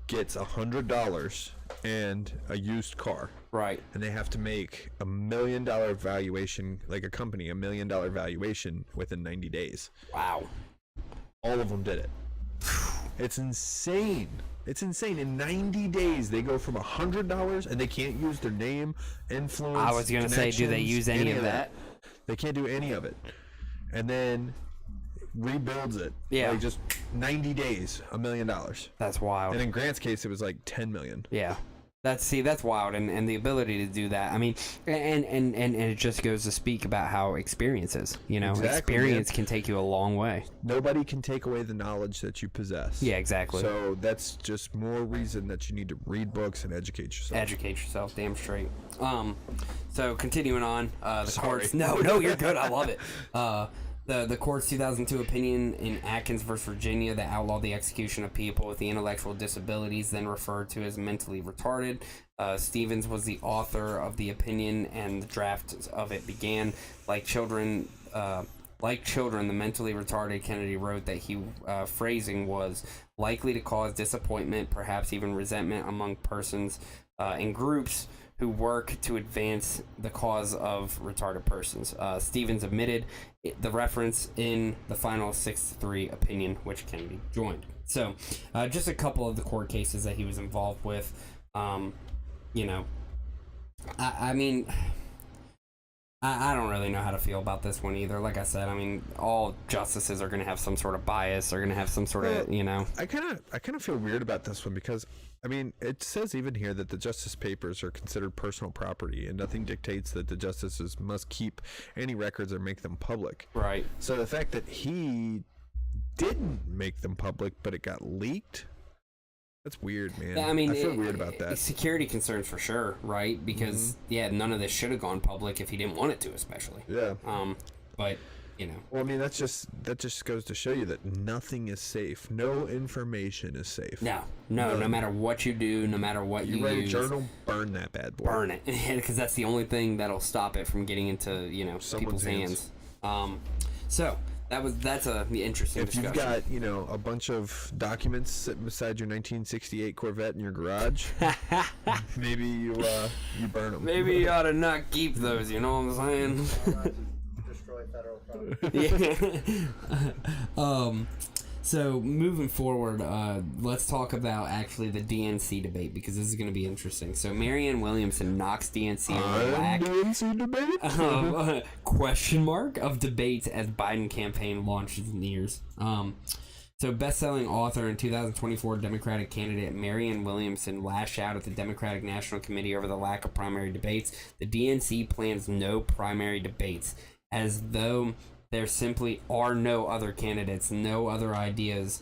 gets $100 and a used car. Right. And they have to make $1 million valuation, like a company, $1 million valuation within 90 days. Wow. All of them did it. It's insane. It's insane. In 90 days, they go from $100 and they can't use their name, influence. I was going to say, do they use any of that? They can't do any of it. And then rebuilds it. Yeah. Like just 90 days, $1 million. That's wild. And in Grant's case, it was like 10 million. Yeah. That's wild, and the ability to do that. I mean, and it just goes to speak about how experience is. Exactly, experience can take you a long way. Nobody can take away the knowledge that you possess. Yeah, exactly. So that's just more reason that you need to read books and educate yourself. Educate yourself, damn straight. So continuing on, Sorry. courts. No, you're good. I love it. The court's 2002 opinion in Atkins v. Virginia that outlawed the execution of people with the intellectual disabilities, then referred to as mentally retarded. Stevens was the author of the opinion, and the draft of it began. Like children, the mentally retarded, Kennedy wrote that he phrasing was likely to cause disappointment, perhaps even resentment among persons and groups who work to advance the cause of retarded persons. Stevens omitted the reference in the final 6-3 opinion, which Kennedy joined. So, just a couple of the court cases that he was involved with. I mean, I don't really know how to feel about this one either. Like I said, I mean, all justices are going to have some sort of bias. They're going to have some sort of, I kind of feel weird about this one because, I mean, it says even here that the justice papers are considered personal property, and nothing dictates that the justices must keep any records or make them public. Right. So the fact that he didn't make them public, but it got leaked, that's weird, man. Yeah, I mean, I feel weird about that. Security concerns for sure, right? Because none of this should have gone public if he didn't want it to, especially. Yeah. But Well, I mean, that just goes to show you that nothing is safe. No information is safe. No. No matter what you do, no matter what you write use, a journal, burn that bad boy. Burn it, because that's the only thing that'll stop it from getting into people's hands. So that's a interesting if discussion. You've got a bunch of documents sitting beside your 1968 Corvette in your garage, maybe you burn them. Maybe you ought to not keep those. You know what I'm saying? Destroy federal property. Yeah. So moving forward, let's talk about actually the DNC debate, because this is going to be interesting. So Marianne Williamson knocks DNC on the back. DNC debate? Question mark of debates as Biden campaign launches nears. So best-selling author and 2024 Democratic candidate Marianne Williamson lashed out at the Democratic National Committee over the lack of primary debates. The DNC plans no primary debates, as though there simply are no other candidates, no other ideas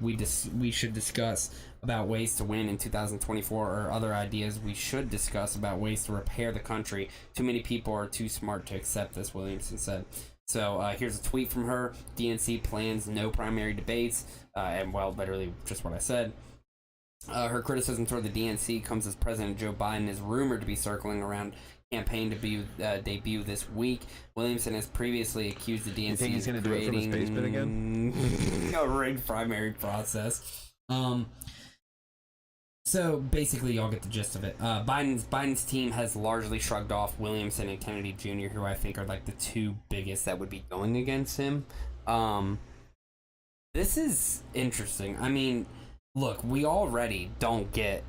we should discuss about ways to win in 2024, or other ideas we should discuss about ways to repair the country. Too many people are too smart to accept this, Williamson said. So here's a tweet from her. DNC plans no primary debates, and literally just what I said. Her criticism toward the DNC comes as President Joe Biden is rumored to be circling around campaign debut this week. Williamson has previously accused the DNC You think he's going to do it from his basement again? A rigged primary process. So basically, y'all get the gist of it. Biden's team has largely shrugged off Williamson and Kennedy Jr., who I think are like the two biggest that would be going against him. This is interesting. I mean, look, we already don't get,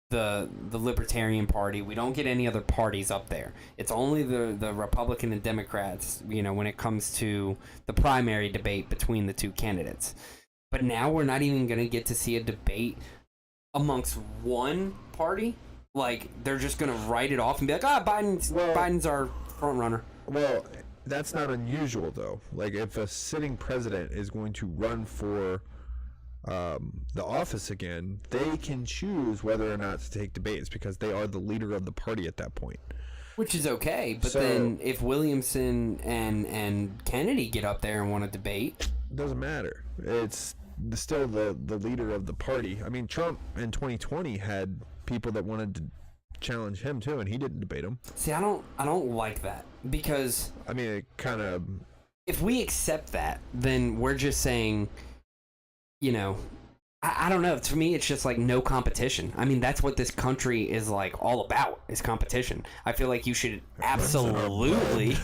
the Libertarian Party. We don't get any other parties up there. It's only the Republican and Democrats, when it comes to the primary debate between the two candidates. But now we're not even going to get to see a debate amongst one party. Like, they're just going to write it off and be like, Biden's our front runner. Well, that's not unusual, though. Like, if a sitting president is going to run for the office again, they can choose whether or not to take debates because they are the leader of the party at that point. Which is okay, but then if Williamson and Kennedy get up there and want to debate, it doesn't matter. It's still the leader of the party. I mean, Trump in 2020 had people that wanted to challenge him too, and he didn't debate them. See, I don't like that, because I mean, it kind of, if we accept that, then we're just saying, I don't know. To me, it's just like no competition. I mean, that's what this country is like all about, is competition. I feel like you should absolutely.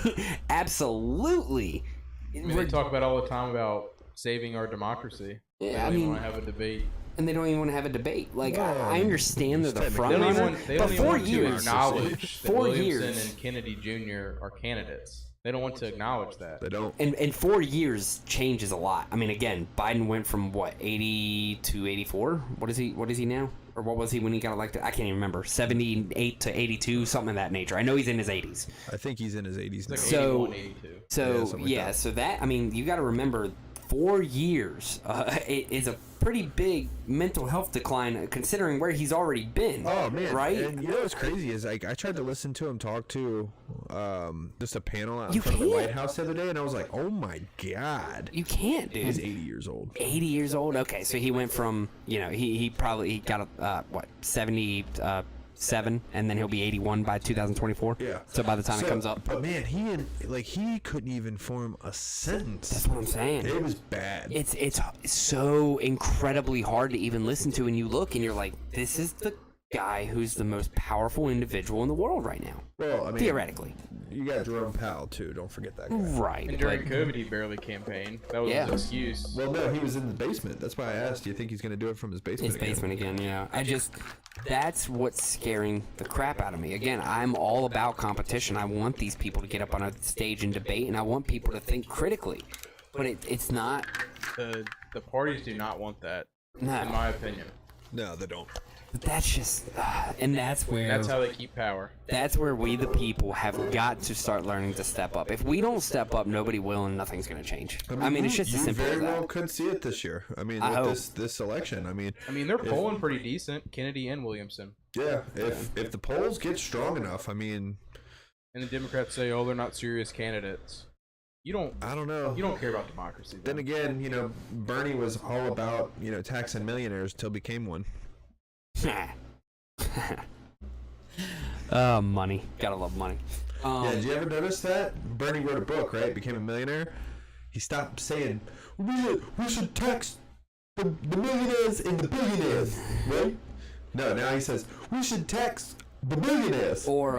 I mean, they talk about all the time about saving our democracy. Yeah, they don't want to have a debate. And they don't even want to have a debate. Like, I understand they're the front They don't runner, even but want 4 to years. acknowledge that 4 Williamson years. and Kennedy Jr. are candidates. They don't want to acknowledge that. they don't. And 4 years changes a lot. I mean, again, Biden went from 80 to 84. What is he now? Or what was he when he got elected? I can't even remember. 78 to 82, something of that nature. I know he's in his 80s. I think he's in his 80s now. It's like So 81, 82. So Yeah, something like that. so that, I mean, you got to remember, 4 years is a pretty big mental health decline considering where he's already been. Oh man, right? And you know what's crazy is like I tried to listen to him talk to just a panel out in You front of the can't. White House the other day, and I was like, oh my god, You can't, dude. he's 80 years old. 80 years old. Okay, so he went from he got a 77, and then he'll be 81 by 2024. Yeah. So by the time it comes up, but man, he couldn't even form a sentence. that's what I'm saying. It was bad. It's so incredibly hard to even listen to, and you look and you're like, this is the guy who's the most powerful individual in the world right now. Well, I mean, Theoretically. you got Jerome Powell too. Don't forget that guy. Right. And during COVID, he barely campaigned. That was Yeah. his excuse. Well, no, he was in the basement. That's why I asked. Do you think he's going to do it from his basement? His basement again, yeah. That's what's scaring the crap out of me. Again, I'm all about competition. I want these people to get up on a stage and debate, and I want people to think critically. But it's not. The parties do not want that, No. in my opinion. No, they don't. But that's just, and that's where. That's how they keep power. That's where we, the people, have got to start learning to step up. If we don't step up, nobody will, and nothing's going to change. I mean, it's just as you simple very as that. well could see it this year. I mean, I with hope. this election. I mean, They're polling pretty decent, Kennedy and Williamson. yeah. If the polls get strong enough, I mean, And the Democrats say, oh, they're not serious candidates. I don't know. You don't care about democracy. Then again, Bernie was all about taxing millionaires till became one. Money. Gotta love money. Yeah, did you ever notice that? Bernie wrote a book, right? Became a millionaire. He stopped saying, we should tax the millionaires and the billionaires, right? No, now he says, we should tax the millionaires. Or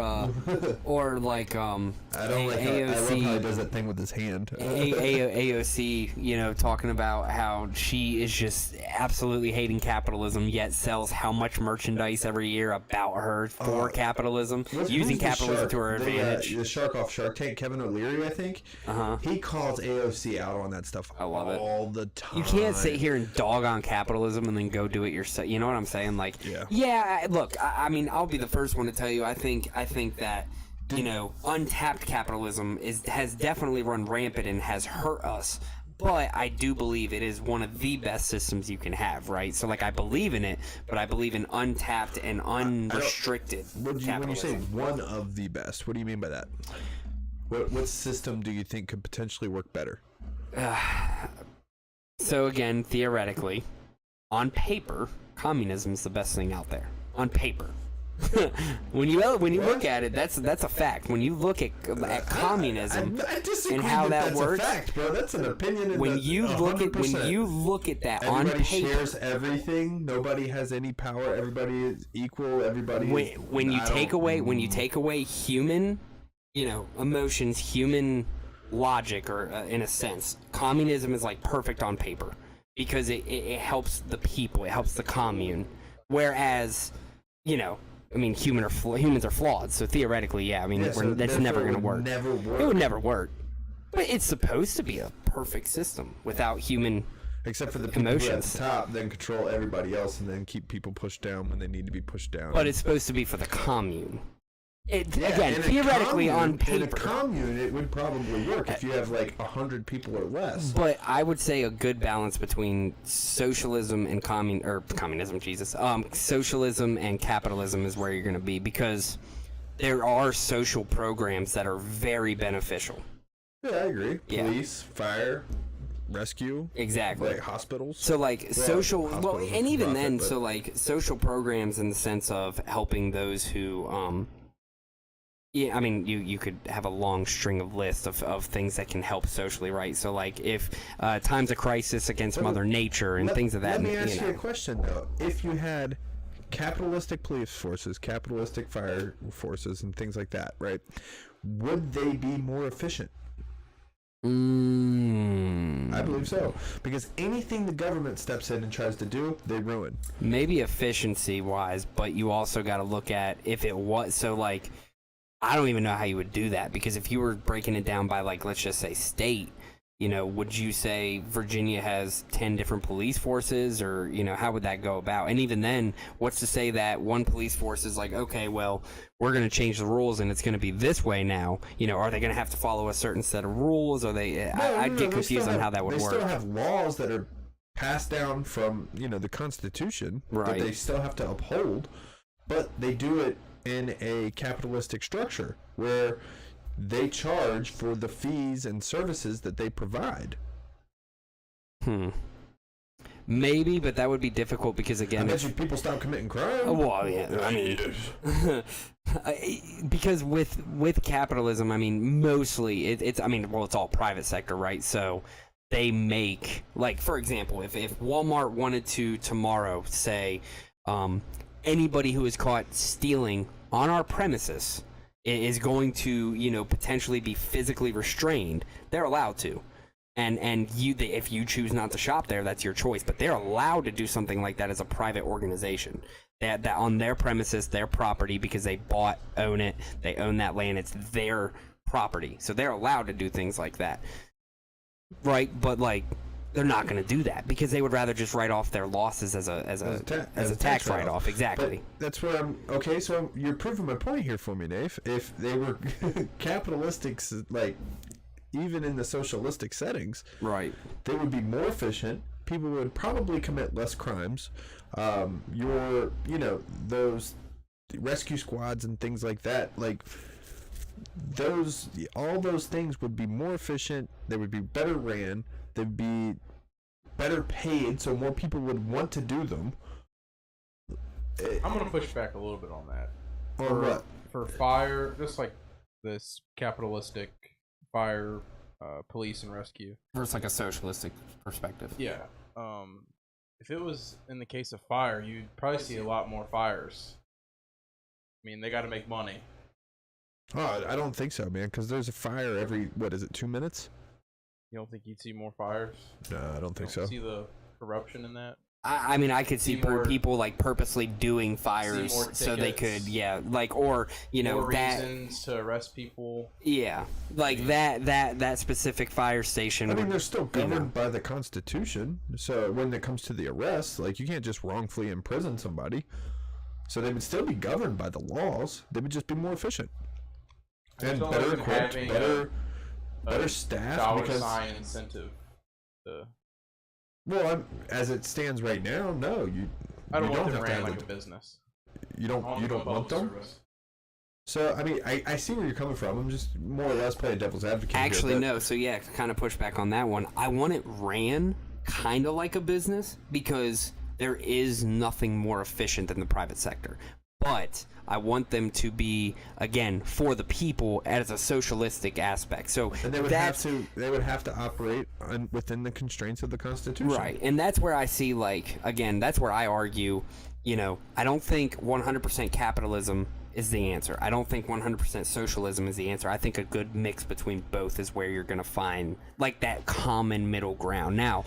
like, I don't like how, I love how he AOC. does that thing with his hand. AOC, talking about how she is just absolutely hating capitalism, yet sells how much merchandise every year about her for capitalism, using Who's the capitalism shark? to her advantage. The shark off Shark Tank, Kevin O'Leary, I think. He calls AOC out on that stuff I love it. all the time. You can't sit here and dog on capitalism and then go do it yourself. You know what I'm saying? Like, look, I mean, I'll be the first one to tell you. I think that untapped capitalism has definitely run rampant and has hurt us. But I do believe it is one of the best systems you can have, right? So, like, I believe in it, but I believe in untapped and unrestricted capitalism. When you say one of the best, what do you mean by that? What system do you think could potentially work better? So again, theoretically, on paper, communism is the best thing out there. On paper. when you look at it, that's a fact. When you look at communism I disagree and how that that's works, a fact, bro. That's an opinion. when you look at that on everybody paper, shares everything. Nobody has any power. Everybody is equal. Everybody. when you take away human, emotions, human logic, or in a sense, communism is like perfect on paper because it helps the people, it helps the commune, whereas humans are flawed, so theoretically, that's never going to work. It would never work. But it's supposed to be a perfect system without human Except for the people who are at emotions. the top, then control everybody else, and then keep people pushed down when they need to be pushed down. But it's supposed to be for the commune. Again, in a theoretically on commune- In a paper. commune, it would probably work if you have like 100 people or less. But I would say a good balance between socialism and communism, socialism and capitalism is where you're going to be, because there are social programs that are very beneficial. Yeah, I agree. Yeah. Police, fire, rescue, Exactly. like hospitals. So like social, hospitals and are even for then, profit, so like social programs in the sense of helping those who, you could have a long string of lists of things that can help socially, right? So like if times of crisis against Mother Nature and things of that. Let me ask you a question though. If you had capitalistic police forces, capitalistic fire forces, and things like that, right? Would they be more efficient? I believe so, because anything the government steps in and tries to do, they ruin. Maybe efficiency wise, but you also got to look at if it was so like. I don't even know how you would do that, because if you were breaking it down by, like, let's just say state, would you say Virginia has 10 different police forces, or, how would that go about? And even then, what's to say that one police force is like, okay, well, we're going to change the rules and it's going to be this way now. Are they going to have to follow a certain set of rules? Or I'd get confused on how that would work. They still have laws that are passed down from, the Constitution that they still have to uphold, but they do it in a capitalistic structure where they charge for the fees and services that they provide. Maybe, but that would be difficult because, again, I bet you people stop committing crime. Well, yeah, I mean, because with capitalism, I mean, mostly it's all private sector, right? So they make, like, for example, if Walmart wanted to tomorrow say, anybody who is caught stealing on our premises is going to, potentially be physically restrained, they're allowed to. And if you choose not to shop there, that's your choice. But they're allowed to do something like that as a private organization. That on their premises, their property, because they own it, they own that land, it's their property. So they're allowed to do things like that. Right? But, like, they're not going to do that because they would rather just write off their losses as a tax write-off. Exactly. But that's where I'm okay. So you're proving my point here for me, Dave. If they were capitalistic, like even in the socialistic settings, right, they would be more efficient. People would probably commit less crimes. Those rescue squads and things like that, like all those things would be more efficient. They would be better ran. They'd be better paid, so more people would want to do them. I'm going to push back a little bit on that. Or what? For fire, just like this capitalistic fire, police and rescue. Versus like a socialistic perspective. Yeah. If it was in the case of fire, you'd probably see a lot more fires. I mean, they got to make money. Oh, I don't think so, man, because there's a fire every, 2 minutes? You don't think you'd see more fires? No, I don't think so. See the corruption in that? I mean, I could see people like purposely doing fires so they could, more reasons to arrest people. Yeah, like that specific fire station. I mean, they're still governed by the Constitution. So when it comes to the arrest, like you can't just wrongfully imprison somebody. So they would still be governed by the laws. They would just be more efficient and better equipped, better staff, because sign incentive. Well, as it stands right now, no, I don't want have them ran to like a business. You don't want them. Service. So I mean, I see where you're coming from. I'm just more or less playing devil's advocate. Actually, no. So yeah, kind of push back on that one. I want it ran kind of like a business because there is nothing more efficient than the private sector. But I want them to be, again, for the people as a socialistic aspect. So and they would have to operate within the constraints of the Constitution. Right. And that's where I see, like, again, that's where I argue, I don't think 100% capitalism is the answer. I don't think 100% socialism is the answer. I think a good mix between both is where you're going to find, like, that common middle ground. Now,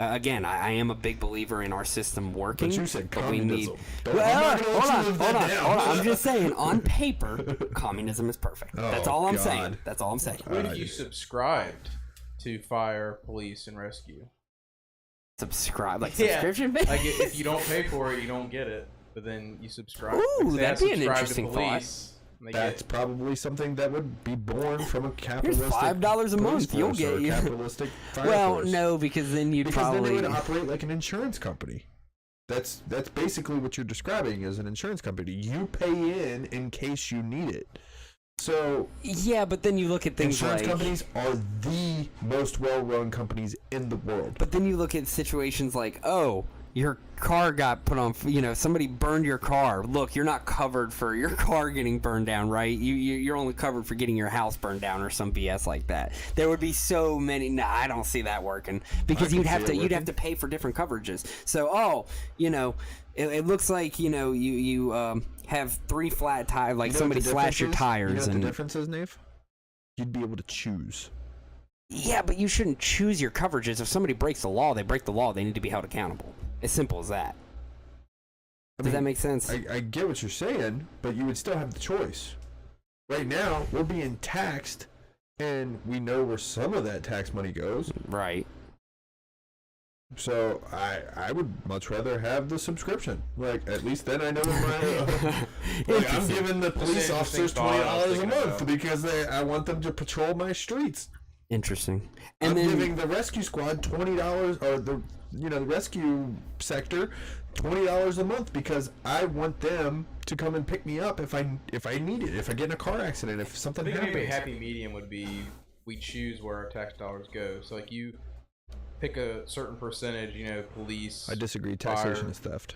again, I am a big believer in our system working. But you said communism. Hold on. I'm just saying, on paper, communism is perfect. That's all I'm saying. That's all I'm saying. What if you subscribed to fire, police, and rescue? Subscribe, like subscription base? Like if you don't pay for it, you don't get it. But then you subscribe. Ooh, that'd be an interesting thought. That's probably something that would be born from a capitalistic. Here's $5 a month. You'll get you. Capitalistic well, no, because then you'd probably. Then they would operate like an insurance company. That's basically what you're describing as an insurance company. You pay in case you need it. So yeah, but then you look at things insurance like companies are the most well-run companies in the world. But then you look at situations like, oh, your car got put on, somebody burned your car. Look, you're not covered for your car getting burned down, right? You're only covered for getting your house burned down or some BS like that. There would be so many. Nah, I don't see that working because you'd have to pay for different coverages. So, it looks like you have 3 flat tires, like somebody slashed your tires. You know what the difference is, Nave? You'd be able to choose. Yeah, but you shouldn't choose your coverages. If somebody breaks the law, they break the law. They need to be held accountable. As simple as that. Does that make sense? I get what you're saying, but you would still have the choice. Right now, we're being taxed and we know where some of that tax money goes. Right. So I would much rather have the subscription. Like, at least then I know my like, I'm giving the police officers $20 a month because I want them to patrol my streets. Interesting. And I'm giving the rescue squad $20, or the rescue sector $20 a month because I want them to come and pick me up if I need it, if I get in a car accident, if something happens. Maybe a happy medium would be we choose where our tax dollars go. So like you pick a certain percentage, police. I disagree. Taxation is theft.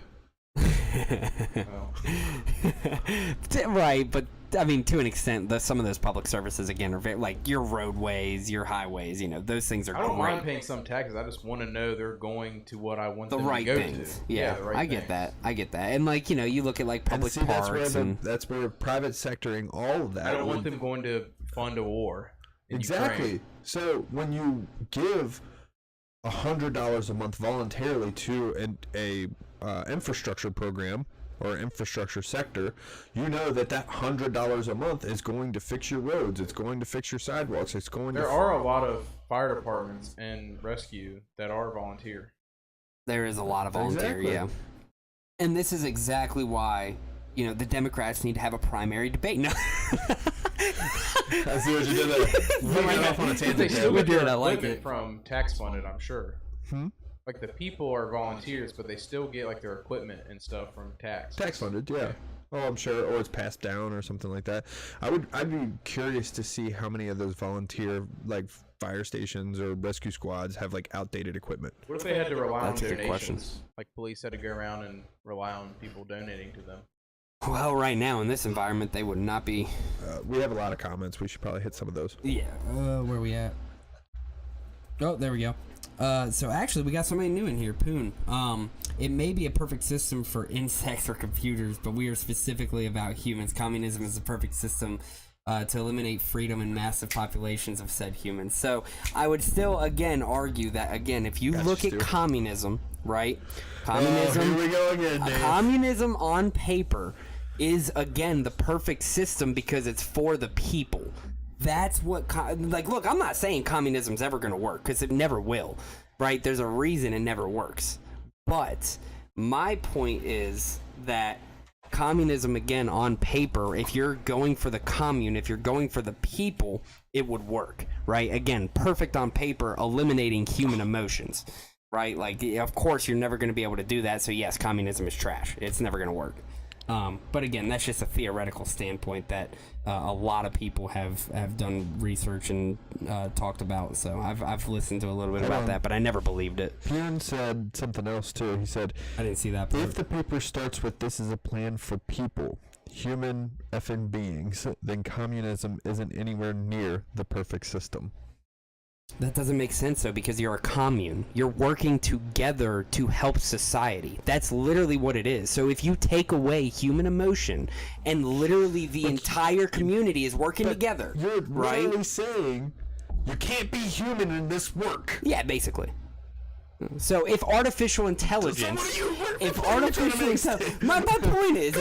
Right, but I mean, to an extent, some of those public services again are very, like your roadways, your highways. Those things are. I don't mind paying some taxes. I just want to know they're going to what I want them right to go things. to. Yeah, the right I get that. I get that. And like you look at like public parks that's where private sectoring all of that. I don't want them going to fund a war. Exactly. Ukraine. So when you give $100 a month voluntarily to a infrastructure program or infrastructure sector, you know that $100 a month is going to fix your roads, it's going to fix your sidewalks, it's going there are a lot of fire departments and rescue that are volunteer. There is a lot of volunteer, exactly. Yeah. And this is exactly why, the Democrats need to have a primary debate. No. I see what you did there. We went off on a tangent. They still get their I like equipment it. from tax funded, I'm sure. Like the people are volunteers, but they still get like their equipment and stuff from tax. Tax funded, yeah. Oh, I'm sure, or it's passed down or something like that. I'd be curious to see how many of those volunteer like fire stations or rescue squads have like outdated equipment. What if they had to rely on That's a good question. donations? Like police had to go around and rely on people donating to them. Well, right now in this environment, they would not be. We have a lot of comments. We should probably hit some of those. Yeah. Where are we at? Oh, there we go. So actually, we got somebody new in here, Poon. It may be a perfect system for insects or computers, but we are specifically about humans. Communism is the perfect system to eliminate freedom in massive populations of said humans. So I would still, again, argue that, again, if you look at communism, right? Communism, here we go again, Dave. Communism on paper is, again, the perfect system because it's for the people. That's what, look, I'm not saying communism's ever going to work, because it never will, right? There's a reason it never works. But my point is that communism, again, on paper, if you're going for the commune, if you're going for the people, it would work, right? Again, perfect on paper, eliminating human emotions, right? Like, of course, you're never going to be able to do that, so yes, communism is trash. It's never going to work. But again, that's just a theoretical standpoint that a lot of people have done research and talked about. So I've listened to a little bit about that, but I never believed it. Pierre said something else too. He said, I didn't see that part. If the paper starts with "this is a plan for people, human effing beings," then communism isn't anywhere near the perfect system. That doesn't make sense, though, because you're a commune. You're working together to help society. That's literally what it is. So if you take away human emotion and literally the entire community is working together, You're right? literally saying you can't be human in this work. Yeah, basically. So if artificial intelligence, my point is,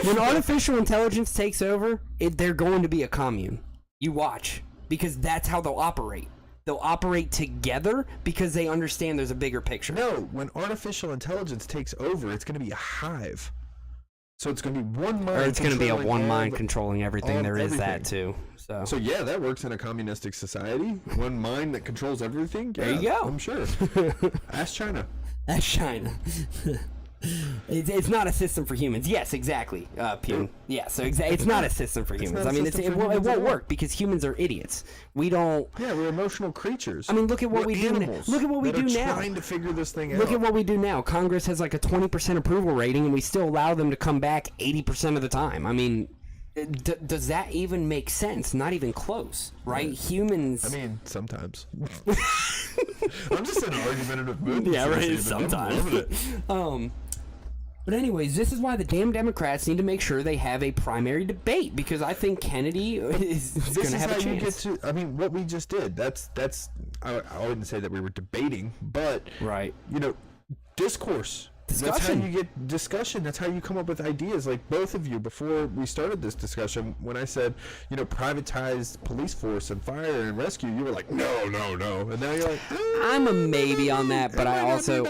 when artificial intelligence takes over, they're going to be a commune. You watch, because that's how they'll operate. They'll operate together because they understand there's a bigger picture. No, when artificial intelligence takes over, it's going to be a hive. So it's going to be one mind. Or it's going to be a one mind controlling everything. There is everything. that too. So yeah, that works in a communistic society. One mind that controls everything. Yeah, there you go. I'm sure. Ask China. That's China. It's not a system for humans. Yes, exactly, Pune. Yeah, so it's not a system for humans. I mean, it won't work because humans are idiots. We don't. Yeah, we're emotional creatures. I mean, look at what we do now. Look at what we do now. Trying to figure this thing out. Look at what we do now. Congress has like a 20% approval rating, and we still allow them to come back 80% of the time. I mean, does that even make sense? Not even close, right? Humans. I mean, sometimes. I'm just in an argumentative mood. Yeah, right. Sometimes. But anyways, this is why the damn Democrats need to make sure they have a primary debate, because I think Kennedy is going to have a chance. I mean, what we just did, that's I wouldn't say that we were debating, but right. Discourse. That's how you get discussion. That's how you come up with ideas. Like both of you, before we started this discussion, when I said, privatize police force and fire and rescue, you were like, no. And now you're like, I'm a maybe on that, but I also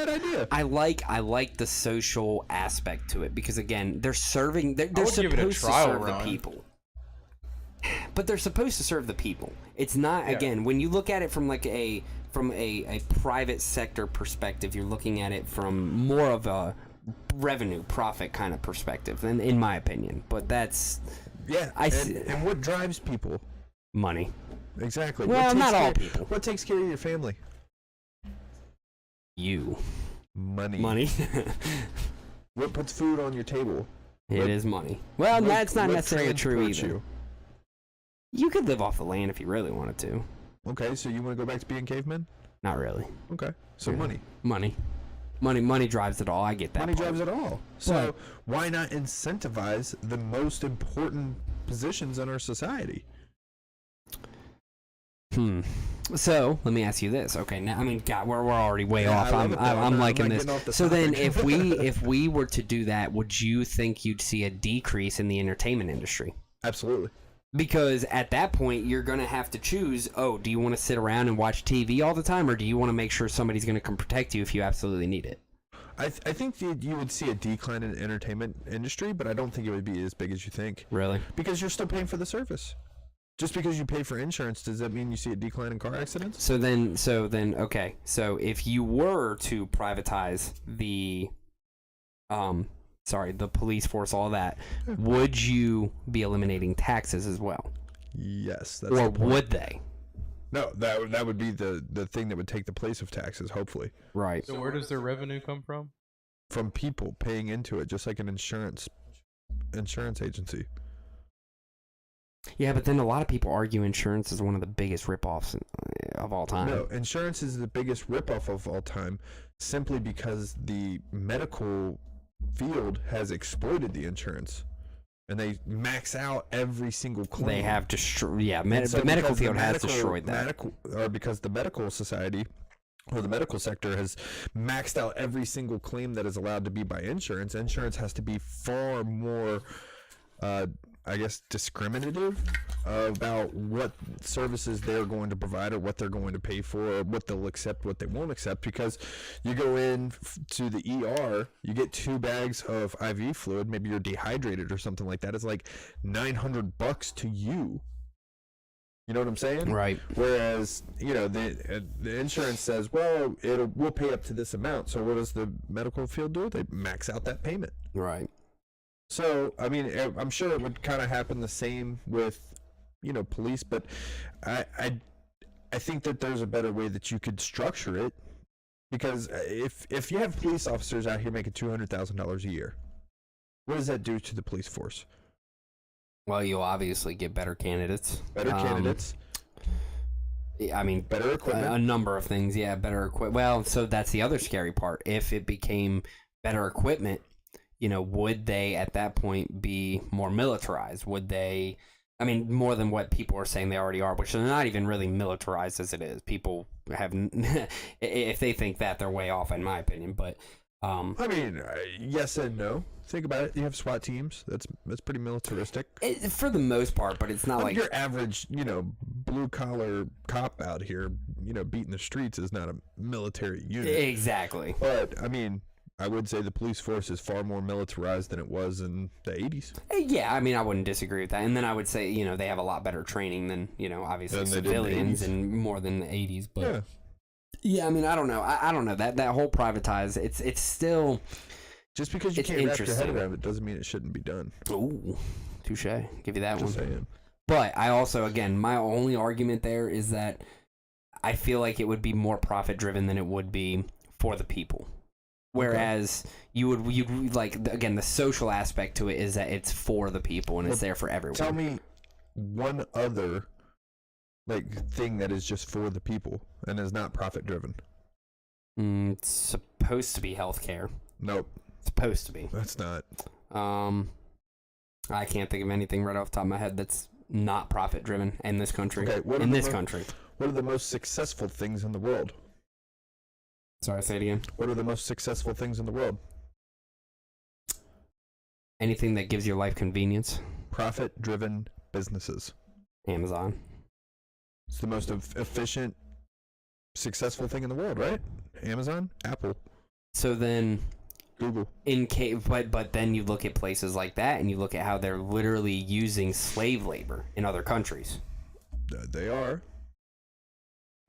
I like the social aspect to it because again, they're serving. They're would give it a supposed to trial serve run. the people. But they're supposed to serve the people. It's not again when you look at it from like a private sector perspective, you're looking at it from more of a revenue profit kind of perspective, in my opinion. But that's and what drives people? Money. Exactly. Well, not all people. What takes care of your family? You. Money. What puts food on your table? It is money. Well, that's not necessarily true either. You could live off the land if you really wanted to. Okay, so you want to go back to being cavemen? Not really. Okay, so money. Money drives it all. I get that. Money drives it all. So why not incentivize the most important positions in our society? So let me ask you this. Okay, now God, we're already way off. I'm liking this. So then, if we were to do that, would you think you'd see a decrease in the entertainment industry? Absolutely. Because at that point, you're going to have to choose, do you want to sit around and watch TV all the time, or do you want to make sure somebody's going to come protect you if you absolutely need it? I think you would see a decline in the entertainment industry, but I don't think it would be as big as you think. Really? Because you're still paying for the service. Just because you pay for insurance, does that mean you see a decline in car accidents? So then, okay. So if you were to privatize the police force, all that, would you be eliminating taxes as well? Yes. That's or would they? No, that would be the thing that would take the place of taxes, hopefully. Right. So where does their revenue come from? From people paying into it, just like an insurance agency. Yeah, but then a lot of people argue insurance is one of the biggest ripoffs of all time. No, insurance is the biggest ripoff of all time simply because the medical field has exploited the insurance. And they max out every single claim. They have destroyed. Yeah, the medical field has destroyed that. Because the medical society or the medical sector has maxed out every single claim that is allowed to be by insurance. Insurance has to be far more, discriminative about what services they're going to provide or what they're going to pay for or what they'll accept, what they won't accept. Because you go in to the ER, you get 2 bags of IV fluid, maybe you're dehydrated or something like that. It's like $900 to you. You know what I'm saying? Right. Whereas, the insurance says, well, we'll pay up to this amount. So what does the medical field do? They max out that payment. Right. So, I'm sure it would kind of happen the same with, police, but I think that there's a better way that you could structure it, because if you have police officers out here making $200,000 a year, what does that do to the police force? Well, you'll obviously get better candidates. Better candidates. Better equipment. A number of things, yeah, better equipment. Well, so that's the other scary part. If it became better equipment, would they at that point be more militarized? Would they, more than what people are saying they already are, which they're not even really militarized as it is. People have, if they think that, they're way off, in my opinion. But, yes and no. Think about it. You have SWAT teams. That's pretty militaristic. For the most part, but it's not like your average, blue collar cop out here, beating the streets is not a military unit. Exactly. But I would say the police force is far more militarized than it was in the 80s. Yeah, I wouldn't disagree with that. And then I would say, they have a lot better training than, obviously than civilians and more than the 80s. But yeah, I don't know. I don't know. That whole privatize, it's still... Just because you can't wrap your head around it doesn't mean it shouldn't be done. Ooh, touche. Give you that Just one. Saying. But I also, again, my only argument there is that I feel like it would be more profit driven than it would be for the people. Whereas you'd like, again, the social aspect to it is that it's for the people and it's there for everyone. Tell me one other thing that is just for the people and is not profit driven. It's supposed to be healthcare. Nope. It's supposed to be. That's not. I can't think of anything right off the top of my head that's not profit driven in this country. Okay, in this country. What are the most successful things in the world? Sorry, say it again. What are the most successful things in the world? Anything that gives your life convenience. Profit-driven businesses. Amazon. It's the most efficient, successful thing in the world, right? Amazon, Apple, So then, Google. but then you look at places like that, and you look at how they're literally using slave labor in other countries. They are.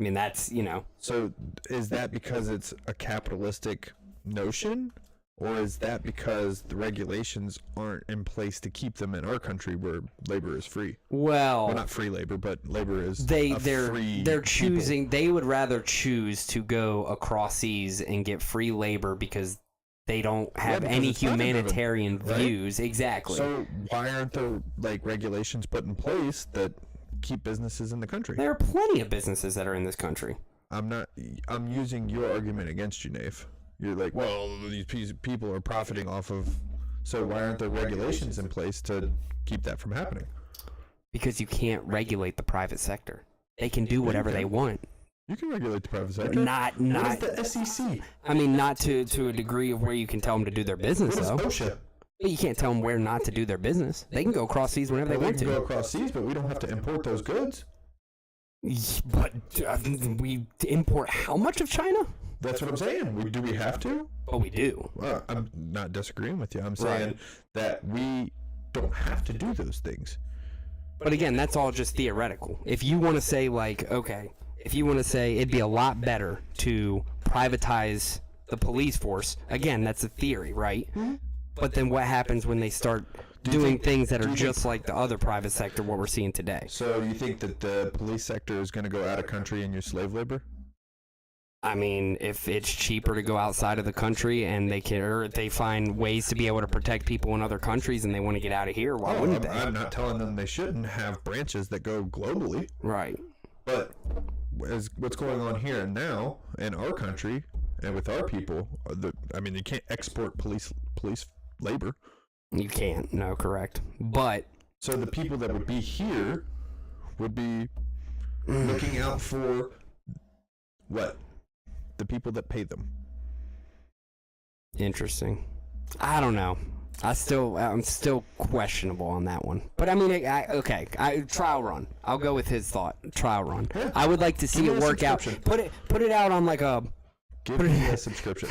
I mean, that's, So is that because it's a capitalistic notion? Or is that because the regulations aren't in place to keep them in our country where labor is free? Well, Not free labor, but labor is they're choosing. They would rather choose to go across seas and get free labor because they don't have because any it's profit-driven, humanitarian right? views. Exactly. So why aren't there regulations put in place that keep businesses in the country? There are plenty of businesses that are in this country. I'm using your argument against you, Nave. You're like, well, these people are profiting off of. So why aren't there regulations in place to keep that from happening? Because you can't regulate the private sector. They can do whatever they want. You can regulate the private sector. Not. What is the SEC? I mean, not to a degree of where you can tell them to do their business, What is though. OSHA? But you can't tell them where not to do their business. They can go across seas whenever they Well, want they can go to. across seas, but we don't have to import those goods. But we import how much of China? That's what I'm saying. Do we have to? But we do. Well, I'm not disagreeing with you. I'm saying that we don't have to do those things. But again, that's all just theoretical. If you want to say, if you want to say it'd be a lot better to privatize the police force, again, that's a theory, right? Mm-hmm. But then what happens when they start doing things that are just like the other private sector, what we're seeing today? So you think that the police sector is going to go out of country and use slave labor? I mean, if it's cheaper to go outside of the country and they find ways to be able to protect people in other countries and they want to get out of here, why wouldn't they? I'm not telling them they shouldn't have branches that go globally. Right. But what's going on here and now in our country and with our people, you can't export police labor. You can't. No, correct. But so the people that would be here would be looking out for what? The people that pay them. Interesting. I don't know. I'm still questionable on that one. But I mean, trial run. I'll go with his thought. Trial run. Yeah. I would like to see it work out. Put it out on like a. Give me a subscription.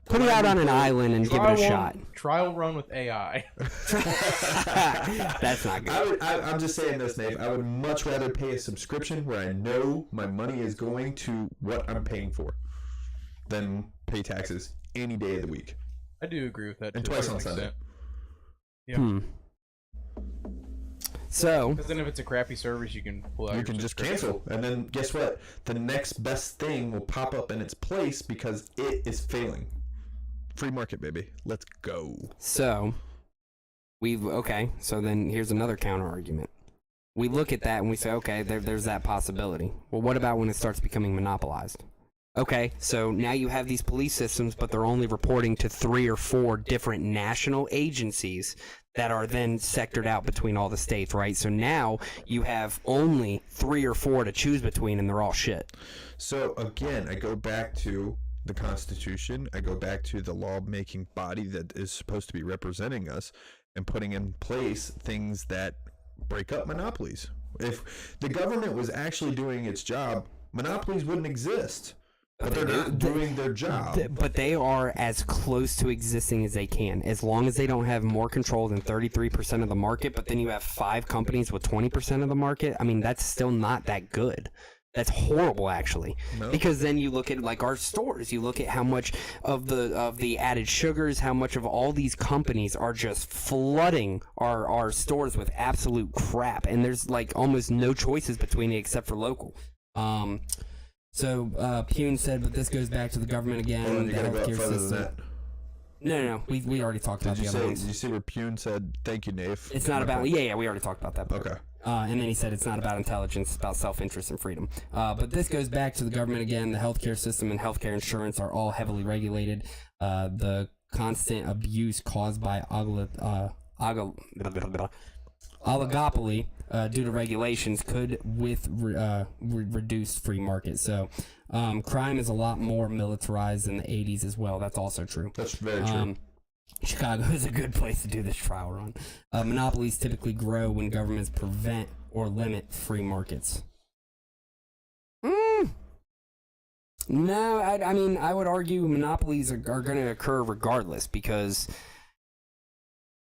Put it out on an island and give it a shot. Trial run with AI. That's not good. I'm just saying this, Nate. I would much rather pay a subscription where I know my money is going to what I'm paying for than pay taxes any day of the week. I do agree with that. And twice on Sunday. Yeah. So, because then if it's a crappy service, you can pull out. You can just cancel, and then guess what? The next best thing will pop up in its place because it is failing. Free market, baby. Let's go. So then here's another counter argument. We look at that and we say, okay, there's that possibility. Well, what about when it starts becoming monopolized? Okay, so now you have these police systems, but they're only reporting to 3 or 4 different national agencies that are then sectored out between all the states, right? So now you have only 3 or 4 to choose between, and they're all shit. So again, I go back to the Constitution. I go back to the law-making body that is supposed to be representing us and putting in place things that break up monopolies. If the government was actually doing its job, monopolies wouldn't exist. But they're not doing their job. But they are as close to existing as they can, as long as they don't have more control than 33% of the market. But then you have 5 companies with 20% of the market. I mean, that's still not that good. That's horrible, actually. No. Because then you look at like our stores. You look at how much of the added sugars, how much of all these companies are just flooding our stores with absolute crap, and there's like almost no choices between it except for local. So Pune said, but this goes back to the government again, the healthcare system. No. We already talked about the other ones. Did you see where Pune said, thank you, Nave? It's not about, we already talked about that part. Okay. And then he said it's not about intelligence, it's about self-interest and freedom. But this goes back to the government again. The healthcare system and healthcare insurance are all heavily regulated. The constant abuse caused by oligopoly due to regulations could reduce free market. So crime is a lot more militarized in the 80s as well. That's also true. That's very true. Chicago is a good place to do this trial run. Monopolies typically grow when governments prevent or limit free markets. No, I mean, I would argue monopolies are going to occur regardless because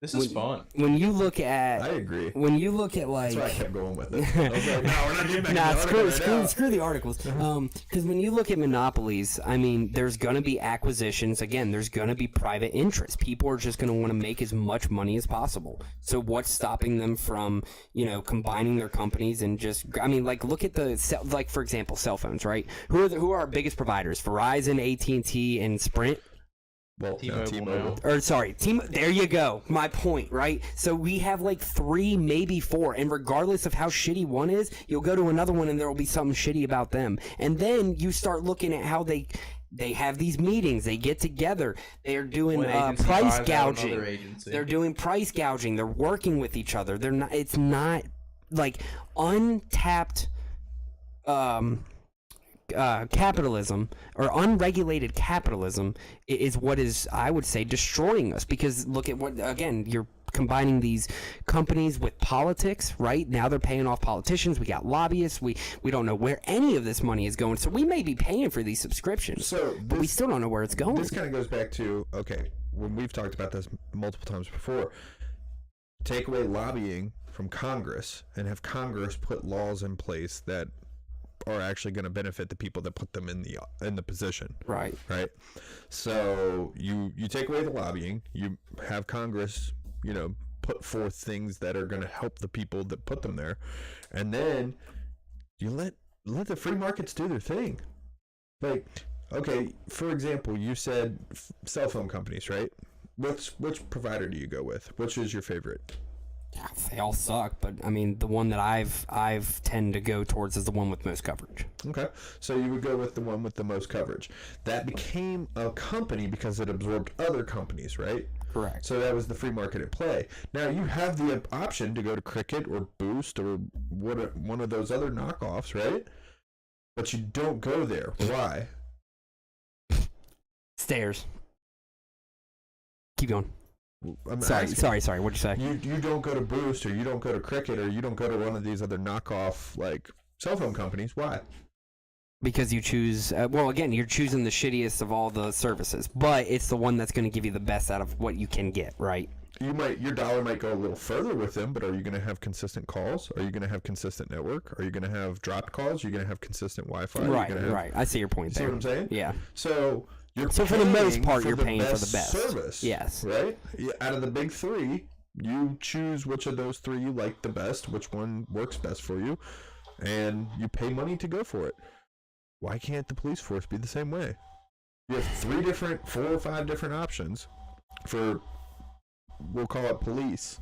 This is fun. when you look at, I agree. when you look at like, That's why I kept going with it. I was like, no, we're not getting back to the article right now. screw the articles. Because when you look at monopolies, I mean, there's going to be acquisitions. Again, there's going to be private interest. People are just going to want to make as much money as possible. So what's stopping them from, combining their companies and just, I mean, like, look at like, for example, cell phones, right? Who are our biggest providers? Verizon, AT&T, and Sprint? Well, T-Mobile. Or sorry, there you go. My point, right? So we have like 3, maybe 4, and regardless of how shitty one is, you'll go to another one and there will be something shitty about them. And then you start looking at how they have these meetings, they get together, they're doing price gouging. They're doing price gouging. They're working with each other. They're not. It's not like untapped. Capitalism or unregulated capitalism is what is, I would say, destroying us, because look at what, again, you're combining these companies with politics, right? Now they're paying off politicians. We got lobbyists. We don't know where any of this money is going. So we may be paying for these subscriptions, but we still don't know where it's going. This kind of goes back to, okay, when we've talked about this multiple times before, take away lobbying from Congress and have Congress put laws in place that are actually going to benefit the people that put them in the position. Right. So you take away the lobbying, you have Congress, put forth things that are going to help the people that put them there, and then you let the free markets do their thing. Like, okay, for example, you said cell phone companies, right? Which provider do you go with? Which is your favorite? They all suck, but I mean, the one that I've tend to go towards is the one with most coverage. Okay, so you would go with the one with the most coverage. That became a company because it absorbed other companies, right? Correct. So that was the free market at play. Now you have the option to go to Cricket or Boost or one of those other knockoffs, right? But you don't go there. Why? Stairs. Keep going. Sorry. What'd you say? You don't go to Boost, or you don't go to Cricket, or you don't go to one of these other knockoff like cell phone companies. Why? Because you choose. Again, you're choosing the shittiest of all the services, but it's the one that's going to give you the best out of what you can get, right? Your dollar might go a little further with them, but are you going to have consistent calls? Are you going to have consistent network? Are you going to have dropped calls? Are you going to have consistent Wi-Fi? Right. I see your point there. See what I'm saying? Yeah. So for the most part, you're paying for the best service. Yes. Right? Out of the big 3, you choose which of those 3 you like the best, which one works best for you, and you pay money to go for it. Why can't the police force be the same way? You have 4 or 5 different options for, we'll call it police.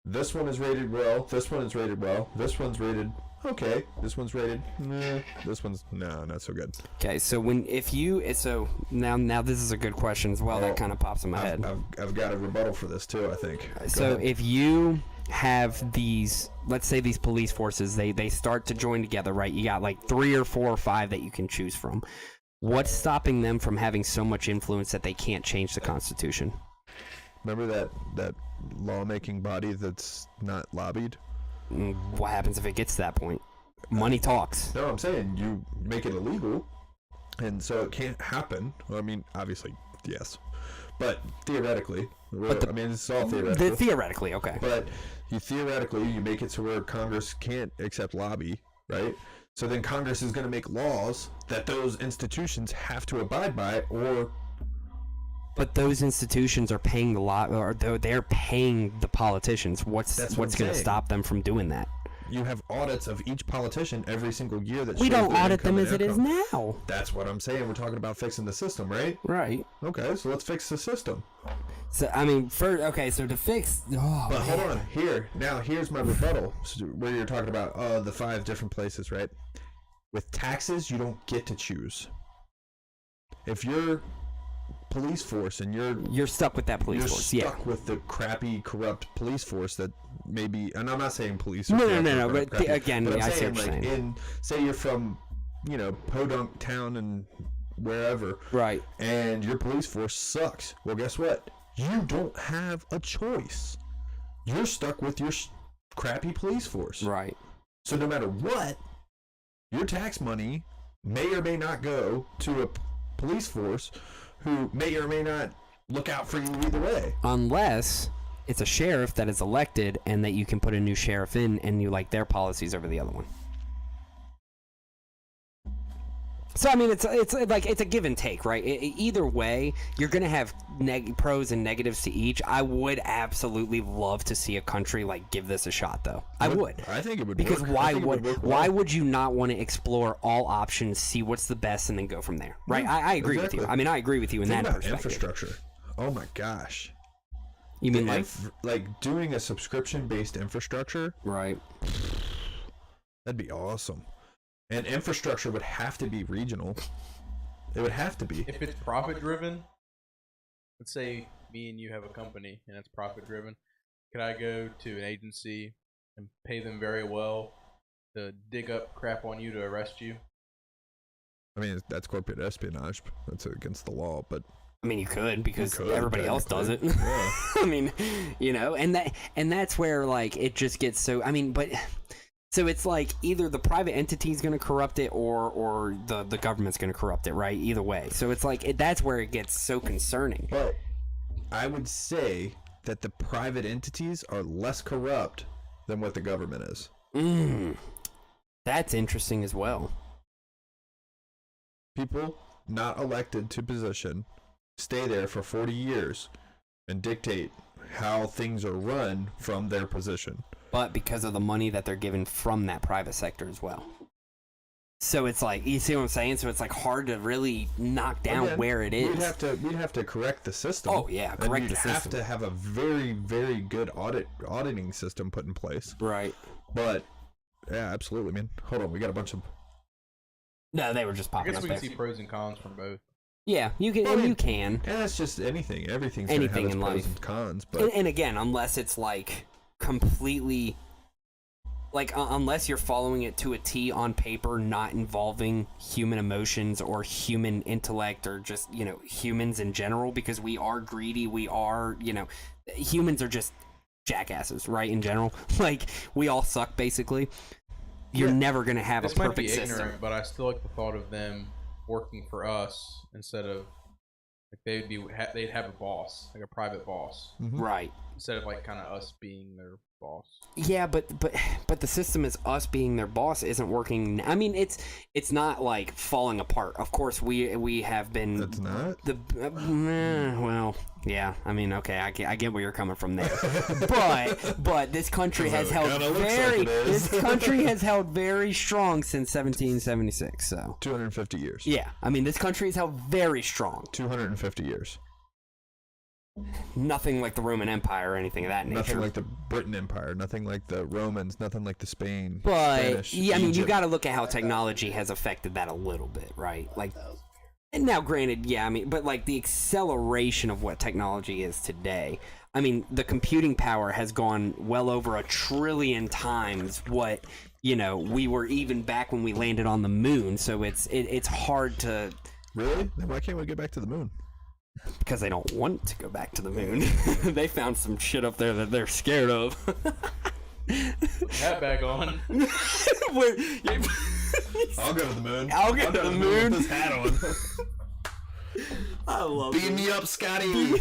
This one is rated well. This one is rated well. This one's rated okay. This one's rated nah. This one's not so good. Okay, so now this is a good question as well. That kind of pops in my head. I've got a rebuttal for this too, I think. So if you have these, let's say these police forces, they start to join together, right? You got like 3 or 4 or 5 that you can choose from. What's stopping them from having so much influence that they can't change the Constitution? Remember that lawmaking body that's not lobbied? What happens if it gets to that point? Money talks. No, I'm saying you make it illegal, and so it can't happen. Well, I mean, obviously, yes. But theoretically, it's all theoretical. Theoretically, okay. But you make it so where Congress can't accept lobby, right? So then Congress is going to make laws that those institutions have to abide by, or... But those institutions are paying they're paying the politicians. What's going to stop them from doing that? You have audits of each politician every single year that we don't audit them as it is now. That's what I'm saying. We're talking about fixing the system, right? Right. Okay, so let's fix the system. So I mean, so to fix. But hold on. Here's my rebuttal. Where you're talking about the 5 different places, right? With taxes, you don't get to choose. If you're police force and you're stuck with that police force. You're stuck with the crappy, corrupt police force that maybe, and I'm not saying police are no, but crappy, again, but I see what you're saying. Say you're from, Podunk town and wherever. Right. And your police force sucks. Well, guess what? you don't have a choice. You're stuck with your crappy police force. Right. So no matter what, your tax money may or may not go to a police force who may or may not look out for you either way. Unless it's a sheriff that is elected and that you can put a new sheriff in and you like their policies over the other one. So I mean, it's like it's a give and take, right? Either way, you're gonna have pros and negatives to each. I would absolutely love to see a country like give this a shot, though. I would. I think it would because work. why would you not want to explore all options, see what's the best, and then go from there, right? Yeah, I agree exactly. with you. I mean, I agree with you in Think that about perspective. infrastructure. Oh my gosh. You mean like doing a subscription-based infrastructure? Right. That'd be awesome. And infrastructure would have to be regional. It would have to be. If it's profit driven, let's say me and you have a company and it's profit driven, could I go to an agency and pay them very well to dig up crap on you to arrest you? I mean, that's corporate espionage. That's against the law, but I mean, you could because could, everybody else does it. Yeah. I mean, you know, and that's where like it just gets so. I mean, but so it's like either the private entity is going to corrupt it or the government's going to corrupt it, right? Either way. So it's like that's where it gets so concerning. But I would say that the private entities are less corrupt than what the government is. That's interesting as well. People not elected to position stay there for 40 years and dictate how things are run from their position. But because of the money that they're given from that private sector as well. So it's like, you see what I'm saying? So it's like hard to really knock down where it is. We'd have to correct the system. Oh yeah, correct the system. You'd have to have a very, very good auditing system put in place. Right. But yeah, absolutely, man. Hold on, we got a bunch of. No, they were just I popping guess up we there. can see pros and cons from both. Yeah, you can. Well, you can. And that's just anything. Everything's gonna Anything have its in pros life. and cons. But And again, unless it's like completely, like unless you're following it to a T on paper, not involving human emotions or human intellect or just, you know, humans in general, because we are greedy. We are, you know, humans are just jackasses, right? In general, like we all suck basically. You're never gonna have This a might perfect be system. ignorant, but I still like the thought of them working for us instead of like they'd have a boss, like a private boss, Right. instead of like kind of us being their boss. Yeah, but the system is us being their boss isn't working. I mean, it's not like falling apart. Of course, we have been. It's not. Well, yeah. I mean, okay, I get where you're coming from there. but this country has held this country has held very strong since 1776. So 250 years. yeah, I mean, this country has held very strong. 250 years. Nothing like the Roman Empire or anything of that nature. Nothing like the Britain Empire. Nothing like the Romans. Nothing like the Spain. But Spanish, yeah, I mean, you Egypt. got to look at how technology has affected that a little bit, right? Like, and now, granted, yeah, I mean, but like the acceleration of what technology is today. I mean, the computing power has gone well over 1 trillion times what, you know, we were even back when we landed on the moon. So it's hard to. Really? Then why can't we get back to the moon? Because they don't want to go back to the moon. They found some shit up there that they're scared of. Hat back on. I'll go to the moon. I'll go to the moon. With this hat on. I love Beam me up, Scotty.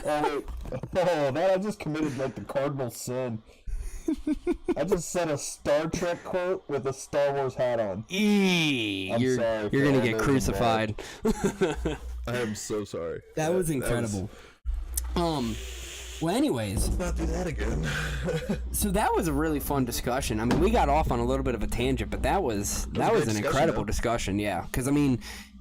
Oh, man, I just committed like the cardinal sin. I just said a Star Trek quote with a Star Wars hat on. You're sorry, gonna Phil, get that crucified. I am so sorry. That was incredible. Well, anyways, Let's not do that again. so that was a really fun discussion. I mean, we got off on a little bit of a tangent, but that was a an great discussion, incredible though. discussion. Yeah, because I mean,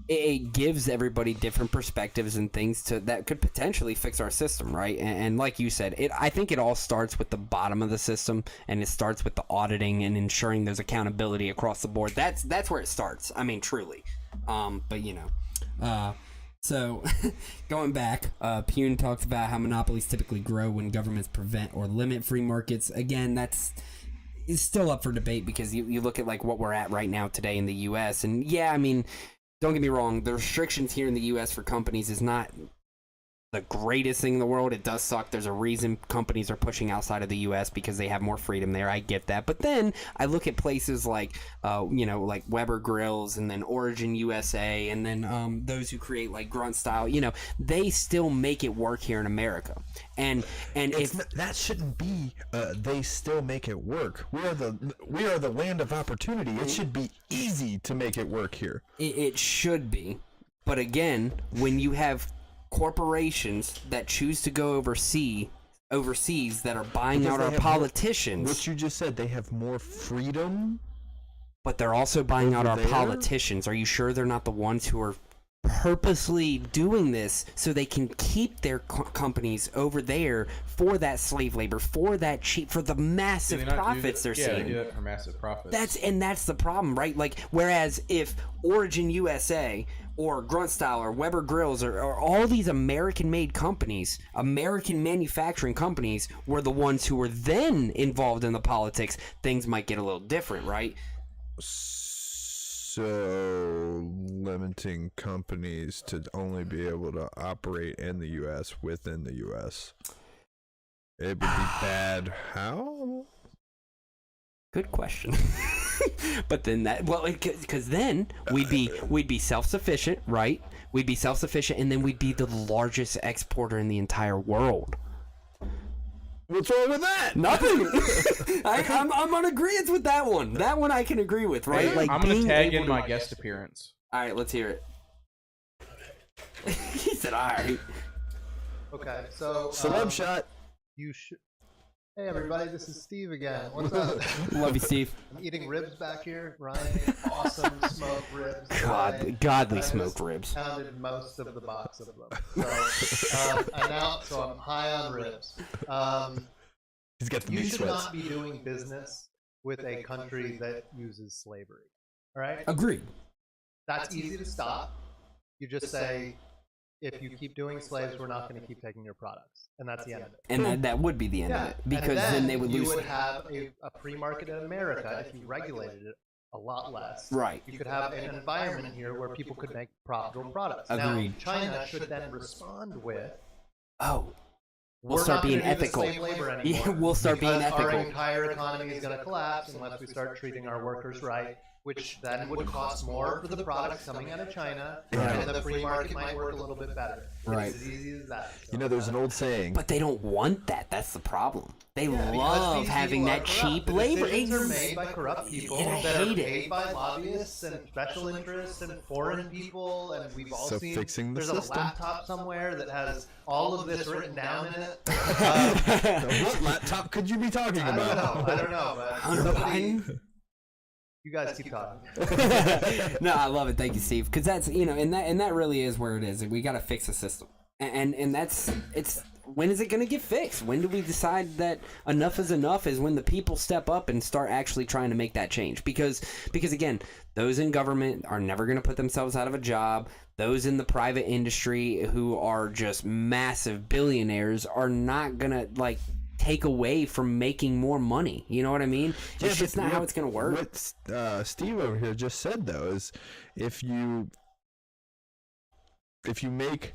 it gives everybody different perspectives and things that could potentially fix our system, right? And like you said, I think it all starts with the bottom of the system, and it starts with the auditing and ensuring there's accountability across the board. That's where it starts. I mean, truly. But you know. So, going back, Pune talks about how monopolies typically grow when governments prevent or limit free markets. Again, is still up for debate because you look at like what we're at right now today in the U.S. And yeah, I mean, don't get me wrong, the restrictions here in the U.S. for companies is not the greatest thing in the world. It does suck. There's a reason companies are pushing outside of the U.S. because they have more freedom there. I get that. But then I look at places like, like Weber Grills and then Origin USA and then those who create like Grunt Style. They still make it work here in America. And that shouldn't be. They still make it work. We are the land of opportunity. It should be easy to make it work here. It should be. But again, when you have corporations that choose to go overseas that are buying out our politicians. What you just said, they have more freedom. But they're also buying out our there? Politicians. Are you sure they're not the ones who are purposely doing this so they can keep their companies over there for that slave labor, for that for the massive profits they're seeing? Yeah, they do that for massive profits. That's the problem, right? Like, whereas if Origin USA or Grunt Style or Weber Grills or all these American-made companies, American manufacturing companies, were the ones who were then involved in the politics, things might get a little different, right? So, limiting companies to only be able to operate in the U.S. within the U.S. It would be bad. How? Good question. But then because then we'd be self-sufficient, right? We'd be self-sufficient, and then we'd be the largest exporter in the entire world. What's wrong with that? Nothing. I'm on agreement with that one. That one I can agree with, right? Hey, like I'm gonna tag in my guest appearance. All right, let's hear it. He said, "All right." Okay, so Celeb shot. you should. Hey everybody, this is Steve again. What's up? Love you, Steve. I'm eating ribs back here. Ryan ate awesome smoked ribs. Godly smoked ribs. Pounded most of the box of them. So I'm high on ribs. He's got the You knee should sweats. not be doing business with a country that uses slavery. All right? Agreed. That's easy to stop. You just say, if you keep doing slaves, we're not going to keep taking your products. And that's the end of it. And that would be the end of it, because and then they would you lose. would have a free market in America if you regulated it a lot less. Right. You could have an environment here where people could make profitable products. Agreed. Now, China should then respond with, We'll we're start not being gonna do the ethical. slave labor anymore, Yeah, we'll start being because our ethical. entire economy is going to collapse unless we start treating our workers right, which then would cost more for the products coming out of China, and the free market might work a little bit better. Right. It's as easy as that. So, There's an old saying. But they don't want that. That's the problem. They because love these having people that are cheap corrupt. The labor. decisions are made by corrupt people And I that are hate it. paid by lobbyists and special interests and foreign people, and we've all So seen. fixing the there's system. a laptop somewhere that has all of this written down in it. What laptop could you be talking about? I don't know, but Hunter somebody, Biden? you guys keep talking. No, I love it. Thank you, Steve. Because that's and that really is where it is. We got to fix the system, and that's it's. When is it going to get fixed? When do we decide that enough is enough? Is when the people step up and start actually trying to make that change. Because again, those in government are never going to put themselves out of a job. Those in the private industry who are just massive billionaires are not going to take away from making more money. You know what I mean? It's just not how it's going to work. What Steve over here just said though is if you make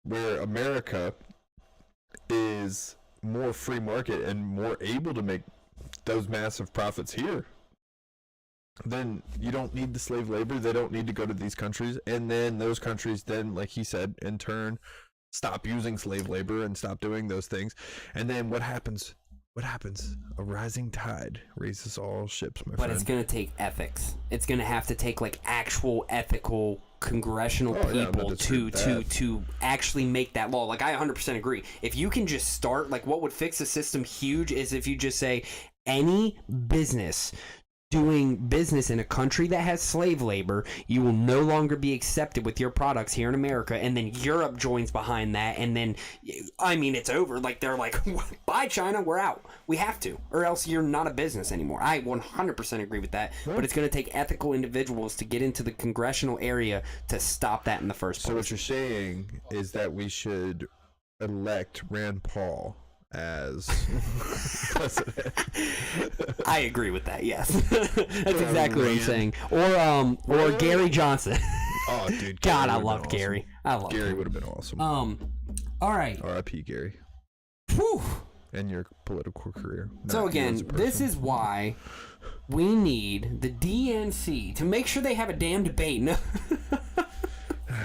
where America is more free market and more able to make those massive profits here, then you don't need the slave labor. They don't need to go to these countries, and then those countries then, like he said, in turn stop using slave labor and stop doing those things. And then what happens? A rising tide raises all ships, my friend. But it's going to take ethics. It's going to have to take actual ethical congressional people to actually make that law. I 100% agree. If you can just start, what would fix the system huge is if you just say any business doing business in a country that has slave labor, you will no longer be accepted with your products here in America, and then Europe joins behind that, and then, it's over. They're like, bye China, we're out. We have to, or else you're not a business anymore. I 100% agree with that, but it's going to take ethical individuals to get into the congressional area to stop that in the first place. So what you're saying is that we should elect Rand Paul as president. I agree with that. Yes, that's exactly what I'm saying. Or Gary Johnson. Oh, dude! God, I Gary love would've been Gary. awesome. I love Gary him. would have been awesome. All right. R.I.P. Gary. Whew. And your political career. So Not you as again, a this person. is why we need the DNC to make sure they have a damn debate. No.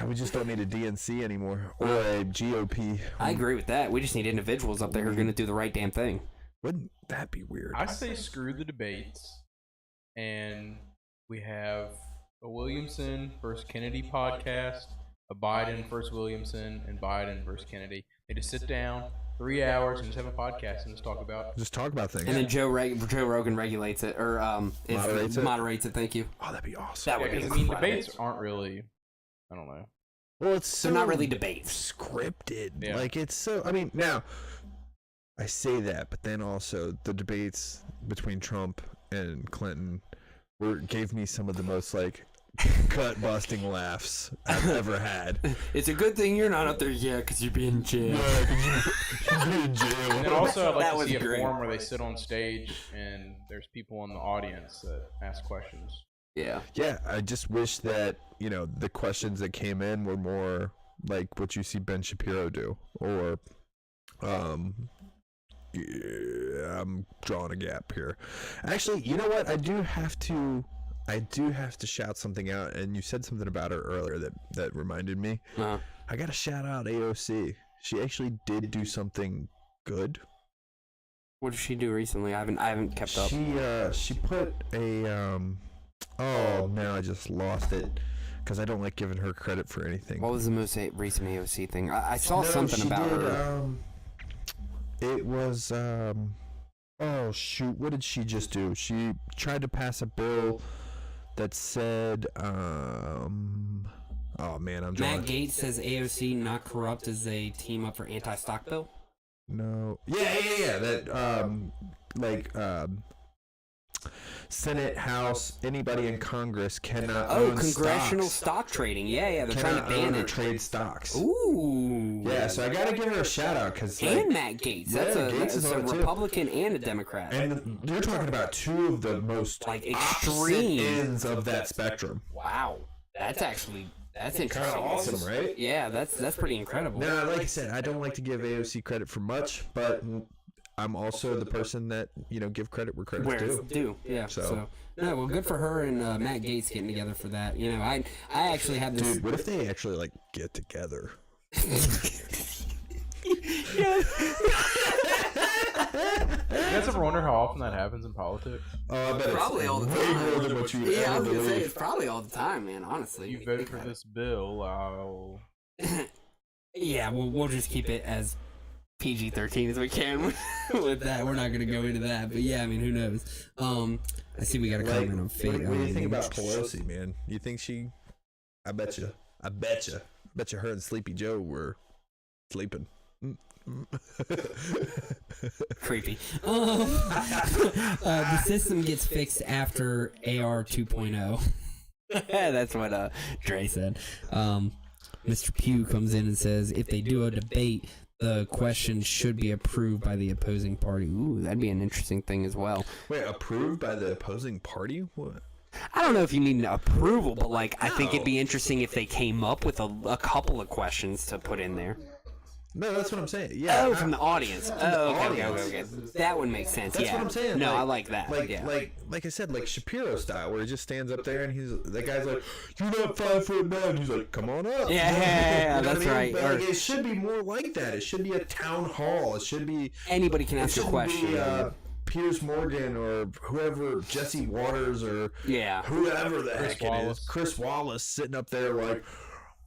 We just don't need a DNC anymore or a GOP. I agree with that. We just need individuals up there who are going to do the right damn thing. Wouldn't that be weird? I say screw the debates, and we have a Williamson versus Kennedy podcast, a Biden versus Williamson, and Biden versus Kennedy. They just sit down 3 hours and just have a podcast and just talk about. Just talk about things. And then Joe Rogan regulates it, or moderates it. Thank you. Oh, that'd be awesome. That would be Because debates aren't really. I don't know. Well, it's so They're not really debates. scripted. Yeah. Like it's so. I mean, now I say that, but then also the debates between Trump and Clinton gave me some of the most like gut busting laughs I've ever had. It's a good thing you're not up there yet because you'd be in jail. You'd be in jail. And then also, I'd like That to was see a great. forum where they sit on stage and there's people in the audience that ask questions. Yeah. Yeah, I just wish that, the questions that came in were more like what you see Ben Shapiro do. Or, yeah, I'm drawing a gap here. Actually, you know what? I do have to shout something out, and you said something about her earlier that reminded me. Uh-huh. I got to shout out AOC. She actually did do something good. What did she do recently? I haven't kept up. She put a oh, now I just lost it because I don't like giving her credit for anything. What was the most recent AOC thing? I saw something about her. It was oh shoot, what did she just do? She tried to pass a bill that said oh man, I'm drawing. Matt Gaetz says AOC not corrupt as they team up for anti-stock bill. No. Yeah. That Senate, House, anybody in Congress cannot own congressional stocks. stock trading. Yeah, they're trying to ban it. Trade stocks. Ooh. Yeah, so I got to give her a shout out because And Matt Gaetz. That's Gaetz a on it too. Republican and a Democrat. And you're talking about two of the most Like opposite extreme ends of that spectrum. Wow. That's interesting. Kind of awesome, right? Yeah, that's pretty incredible. Now, like I said, I don't like to give AOC credit for much, but I'm also the person that give credit where credit's due. Yeah. So. No, well, good for her and Matt Gaetz getting together for that. I actually had this. Dude, what if they actually get together? You guys ever wonder how often that happens in politics? Oh, I bet Probably it's all the way time. more than what you Yeah, I ever was gonna say believe. it's probably all the time, man. Honestly, You voted for this bill. I'll... Yeah, we'll just keep it as PG-13 as we can with that. We're not gonna go into that, but yeah, I mean, who knows? I see we got a comment on What fate. do you think about Pelosi, man? You think she? I bet you her and Sleepy Joe were sleeping. Creepy. The system gets fixed after AR 2.0. That's what Dre said. Mr. Pugh comes in and says if they do a debate, the question should be approved by the opposing party. Ooh, that'd be an interesting thing as well. Wait, approved by the opposing party? What? I don't know if you need an approval, but I think it'd be interesting if they came up with a couple of questions to put in there. No, that's what I'm saying. Yeah. From the audience. Okay. That would make sense. That's yeah. what I'm saying. No, I like that. Yeah. Like I said, like Shapiro style, where he just stands up there and that guy's like, "You're not 5'9". He's like, "Come on up." Yeah, You know that's what I right. mean? Or- Like, it should be more like that. It should be a town hall. It should be. Anybody can It ask a shouldn't question. be Piers Morgan or whoever, Jesse Waters or Yeah. whoever the heck it is, Wallace. Chris Wallace sitting up there like,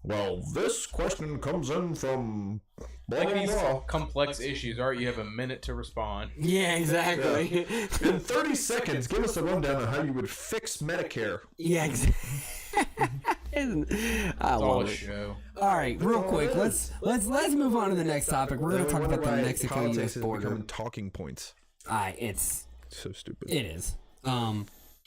well, this question comes in from blah Like blah these blah. complex issues, all right, you have a minute to respond. Yeah, exactly. In 30 seconds, give us a rundown on how you would fix Medicare. Yeah, exactly. I It's all love a it. show. All right, real quick, let's move on to the next topic. We're gonna talk about the Mexico-U.S. politics is border. becoming talking points. It's So stupid. It is.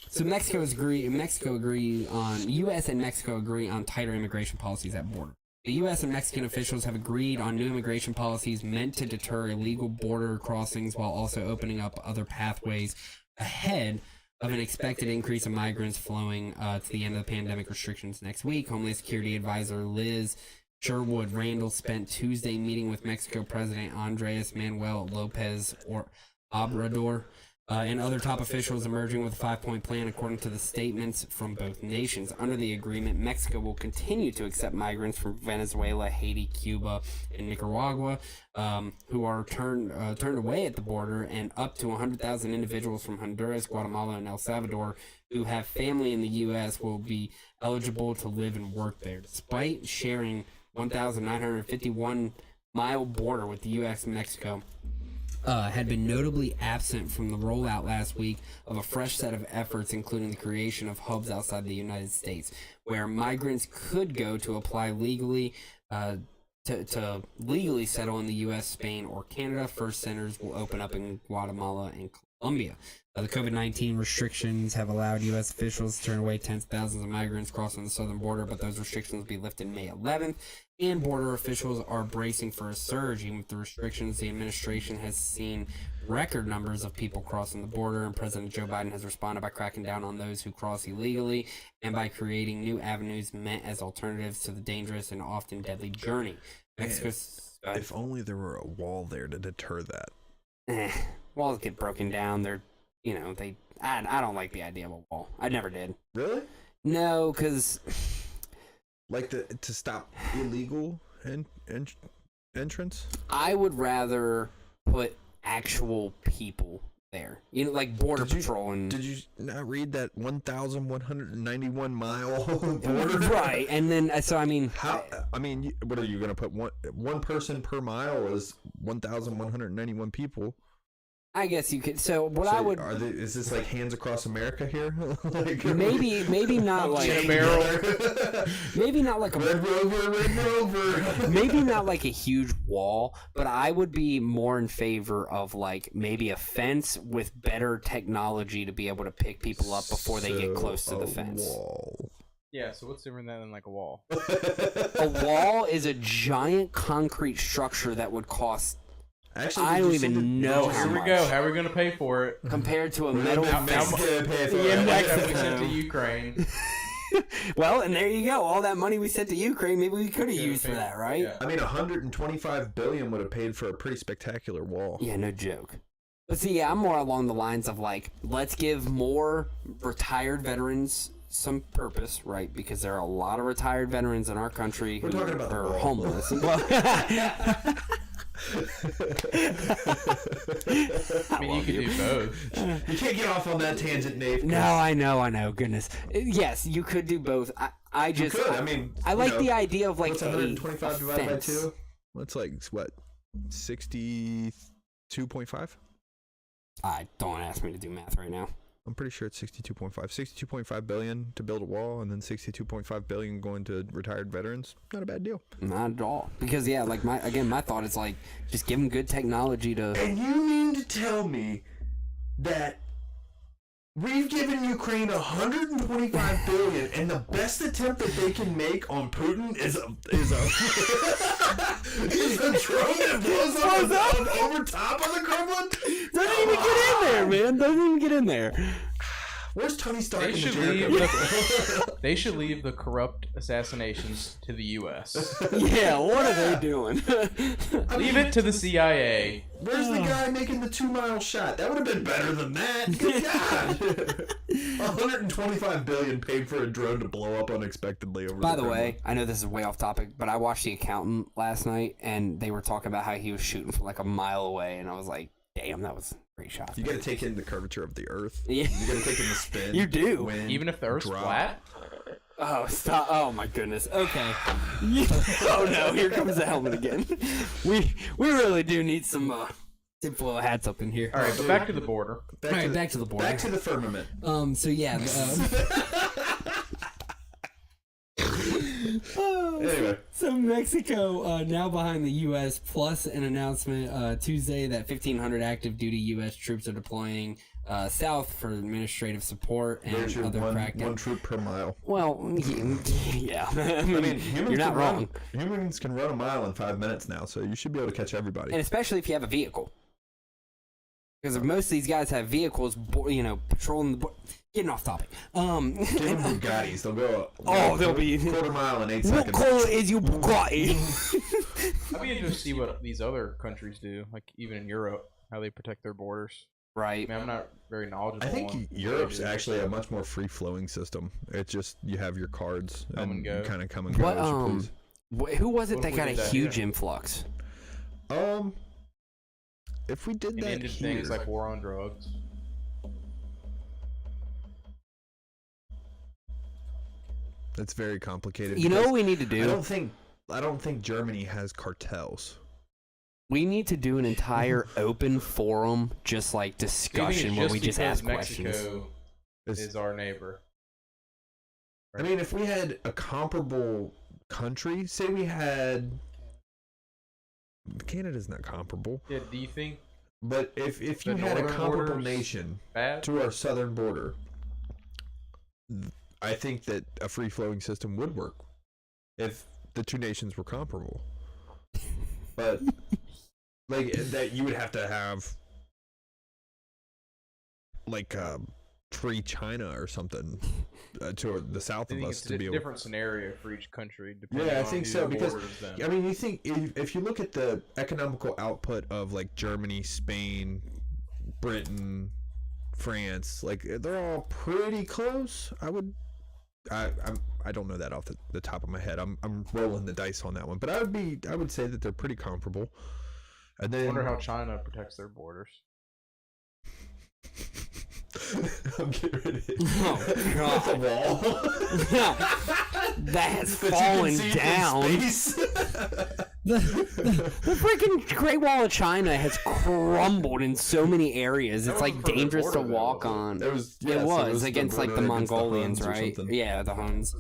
So Mexico agree on U.S. and Mexico agree on tighter immigration policies at border. The U.S. and Mexican officials have agreed on new immigration policies meant to deter illegal border crossings while also opening up other pathways ahead of an expected increase of migrants flowing to the end of the pandemic restrictions next week. Homeland Security Advisor Liz Sherwood Randall spent Tuesday meeting with Mexico President Andres Manuel Lopez Obrador and other top officials, emerging with a 5-point plan according to the statements from both nations. Under the agreement, Mexico will continue to accept migrants from Venezuela, Haiti, Cuba, and Nicaragua who are turned away at the border, and up to 100,000 individuals from Honduras, Guatemala, and El Salvador who have family in the U.S. will be eligible to live and work there. Despite sharing 1,951-mile border with the U.S. and Mexico, had been notably absent from the rollout last week of a fresh set of efforts, including the creation of hubs outside the United States, where migrants could go to apply legally to legally settle in the U.S., Spain, or Canada. First centers will open up in Guatemala and Colombia. The COVID-19 restrictions have allowed U.S. officials to turn away tens of thousands of migrants crossing the southern border, but those restrictions will be lifted May 11th, and border officials are bracing for a surge. Even with the restrictions, the administration has seen record numbers of people crossing the border, and President Joe Biden has responded by cracking down on those who cross illegally and by creating new avenues meant as alternatives to the dangerous and often deadly journey. Mexico's... If only there were a wall there to deter that. Walls get broken down. They're, I don't like the idea of a wall. I never did. Really? No, because... Like to stop illegal entrance? I would rather put actual people there. Like Border Patrol. Did you not read that 1,191 mile border? Right, and then, so I mean... what are you going to put? One person per mile is 1,191 people. I guess you could. So what I would... is this like Hands Across America here? maybe not like... maybe not like a... Red Rover. Maybe not like a huge wall, but I would be more in favor of like maybe a fence with better technology to be able to pick people up before they get close to the fence. Wall. Yeah, so what's different than like a wall? A wall is a giant concrete structure that would cost... Actually, I don't even know how Here we much. go. How are we going to pay for it? Compared to a metal fence. Yeah, Mexico we sent to Ukraine. Well, and there you go. All that money we sent to Ukraine, maybe we could have used for that, right? Yeah. I mean, 125 billion would have paid for a pretty spectacular wall. Yeah, no joke. But see, yeah, I'm more along the lines of like, let's give more retired veterans some purpose, right? Because there are a lot of retired veterans in our country who talking about the are wall. homeless. I mean, you could do both. You can't get off on that tangent, Nate. No, I know. Goodness. Yes, you could do both. I just... You could. I mean, I like the idea of like what's 125 divided by fence. 2? What's like, what, 62.5? Don't ask me to do math right now. I'm pretty sure it's 62.5. 62.5 billion to build a wall, and then 62.5 billion going to retired veterans. Not a bad deal. Not at all. Because yeah, like my thought is like just give them good technology to. And you mean to tell me that we've given Ukraine 125 billion, and the best attempt that they can make on Putin is a drone that blows up over top of the Kremlin? Doesn't even get in there, man. Doesn't even get in there. Where's Tony Stark They in the should, Jericho? they should leave the corrupt assassinations to the U.S. Yeah, what are they doing? Leave it to the CIA. Where's the guy making the 2-mile shot? That would have been better than that. Good God. 125 billion paid for a drone to blow up unexpectedly over. By the way, I know this is way off topic, but I watched The Accountant last night, and they were talking about how he was shooting from like a mile away, and I was like, damn, that was a great shot. You got to take in the curvature of the Earth. Yeah. You got to take in the spin. You do. Wind, Even if the Earth's drop. flat? Oh, stop. Oh, my goodness. Okay. Oh, no. Here comes the helmet again. We really do need some tinfoil hats up in here. All right, but back to the border. Back to the border. Back to the firmament. So, yeah. Anyway. So Mexico now behind the U.S. plus an announcement Tuesday that 1,500 active duty U.S. troops are deploying south for administrative support and There's your other one crackdown. troop per mile. Well, yeah. I mean, humans you're not wrong. Humans can run a mile in 5 minutes now, so you should be able to catch everybody. And especially if you have a vehicle. Because if most of these guys have vehicles, patrolling the border. Getting off topic. Give them Bugattis. They'll go. They'll be quarter mile in 8 What seconds. color is your Bugatti? I'd be interested to see what these other countries do, like even in Europe, how they protect their borders. Right. I mean, I'm not very knowledgeable. I think on Europe's what they do. actually a much more free-flowing system. It's just you have your cards and go. you kind of come and go What, as you please. Who was it What that if we got a did that huge here? influx? If we did And that ended here, things like war on drugs. it's very complicated. You know because what we need to do? I don't think Germany has cartels. We need to do an entire open forum, just like discussion where we just ask questions. Mexico is our neighbor. I mean, if we had a comparable country, say we had. Canada's not comparable. Yeah, do you think But if The you had a northern comparable borders nation bad? to our southern border, I think that a free-flowing system would work if the two nations were comparable. But like that, you would have to have like free China or something to the south I of think us it's to a be able. different scenario for each country. Depending Yeah, I on think who so their because borders them. I mean, you think if you look at the economical output of like Germany, Spain, Britain, France, like they're all pretty close. I don't know that off the top of my head. I'm rolling the dice on that one, but I would say that they're pretty comparable. And I then wonder how China protects their borders. I'm getting ready. Oh, God. The wall. That has That you can fallen see from down. space. The freaking Great Wall of China has crumbled in so many areas. It's That like wasn't for the dangerous to border, though, walk was it? on. It was, It yes, was the against like the border against Mongolians, Huns or right? something. Yeah, the Huns.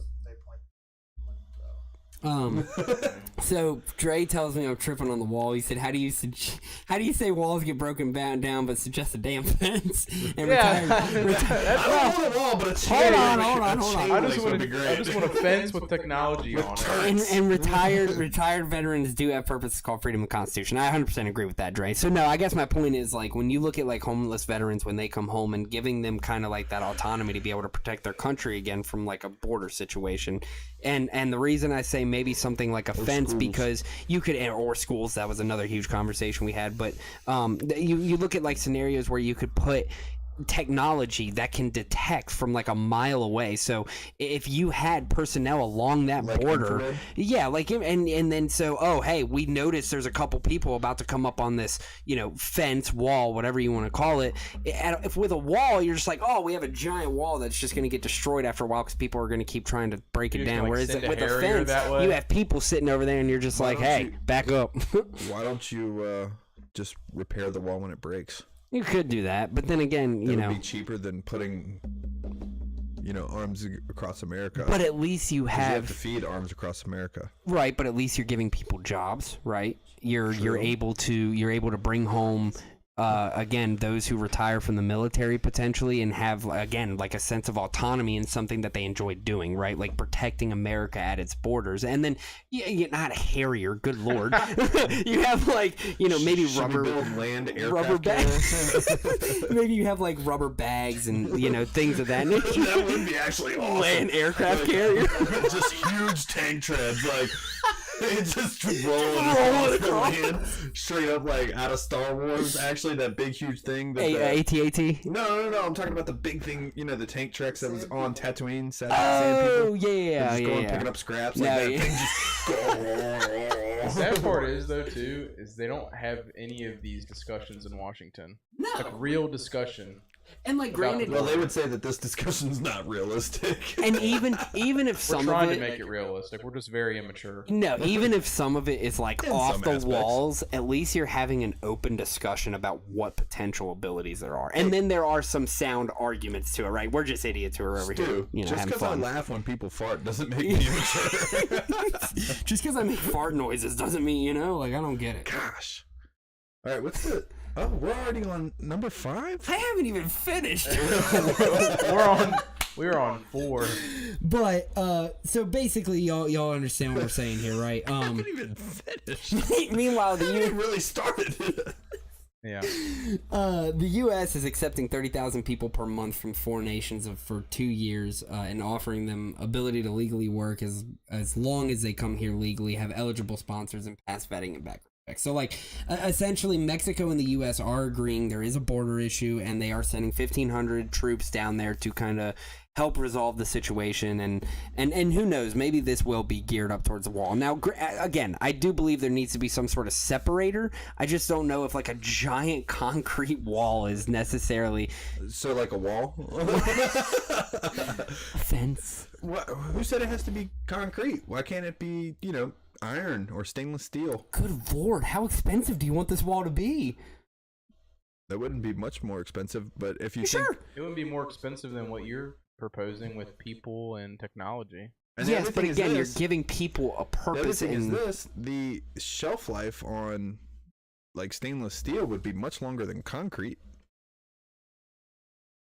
So Dre tells me I'm tripping on the wall. He said, "How do you say walls get broken down, but suggest a damn fence?" And Yeah. I don't want a wall, but a chain. hold on. I just want a fence with technology on it. And retired veterans do have purposes called freedom and constitution. I 100% agree with that, Dre. So no, I guess my point is like when you look at like homeless veterans when they come home and giving them kind of like that autonomy to be able to protect their country again from like a border situation. And the reason I say maybe something like a fence schools. because you could or schools, that was another huge conversation we had, but you look at like scenarios where you could put technology that can detect from like a mile away. So if you had personnel along that Like border, infrared? yeah, like and then so hey, we noticed there's a couple people about to come up on this fence, wall, whatever you want to call it. If with a wall, you're just like, oh, we have a giant wall that's just going to get destroyed after a while because people are going to keep trying to break it You down. can, like, Whereas send a with a Harrier fence, that way. you have people sitting over there, and you're just Why like, don't hey, you- back up. Why don't you just repair the wall when it breaks? You could do that, but then again, It would be cheaper than putting, arms across America. But at least you 'Cause you have have to feed arms across America. right. But at least you're giving people jobs, right? You're True. able to bring home. Again, those who retire from the military potentially and have, again, like a sense of autonomy and something that they enjoy doing, right? Like protecting America at its borders. And then, you're not a Harrier, good Lord. You have like, maybe Should rubber we build land rubber aircraft bags. Maybe you have like rubber bags and, things of that nature. That would be actually awesome. Land aircraft carrier. Just huge tank treads, like it's just rolling Rolling across the land, straight up like out of Star Wars. Actually, that big huge thing. That AT-AT? No. I'm talking about the big thing. The tank treks that was on Tatooine. Sand Oh, people. yeah, Just going yeah. picking up scraps. No, Like that yeah. thing The sad part is though too is they don't have any of these discussions in Washington. No. Like real discussion. And like granted, Well, they would say that this discussion's not realistic. and even if We're some trying of to it, make it realistic. We're just very immature. no, even if some of it is like In off some the aspects. walls, at least you're having an open discussion about what potential abilities there are, and then there are some sound arguments to it, right? We're just idiots who are over Stu, here, just having because I fun. laugh when people fart doesn't make me immature. Just because I make fart noises doesn't mean I don't get it. Gosh. All right, what's the? Oh, we're already on number 5. I haven't even finished. We're on 4. But so basically, y'all understand what we're saying here, right? I haven't even finished. Meanwhile, I haven't even really started. Yeah. The U.S. is accepting 30,000 people per month from foreign nations for 2 years and offering them ability to legally work as long as they come here legally, have eligible sponsors, and pass vetting and background checks. So, like, essentially, Mexico and the U.S. are agreeing there is a border issue, and they are sending 1,500 troops down there to kind of help resolve the situation, and who knows, maybe this will be geared up towards the wall. Now, again, I do believe there needs to be some sort of separator. I just don't know if like a giant concrete wall is necessarily So like a wall? fence. What? Who said it has to be concrete? Why can't it be, iron or stainless steel? Good Lord, how expensive do you want this wall to be? That wouldn't be much more expensive, but if you Sure. think... It would be more expensive than what you're proposing with people and technology. And the Yes, other but thing is again, you're this, giving people a the other purpose thing is in this, the shelf life on like stainless steel would be much longer than concrete.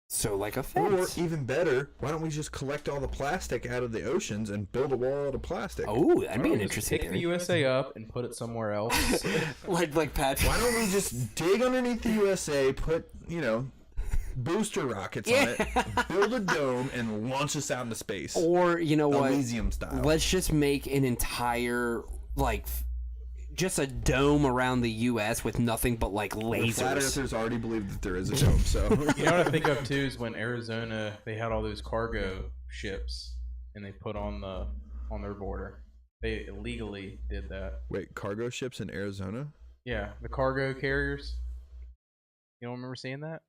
so like a Or fence. even better, why don't we just collect all the plastic out of the oceans and build a wall out of plastic? Oh, that'd be Why an don't we just interesting pick the theory. USA up and put it somewhere else. like Patrick. Why don't we just dig underneath the USA, put, booster rockets on it, build a dome, and launch us out into space? Or you know what? Elysium style. Let's just make an entire just a dome around the U.S. with nothing but like The lasers. flat earthers already believe that there is a dome, so... You know what I think of too is when Arizona, they had all those cargo ships and they put on their border. They illegally did that. Wait, cargo ships in Arizona? Yeah, the cargo carriers. You don't remember seeing that?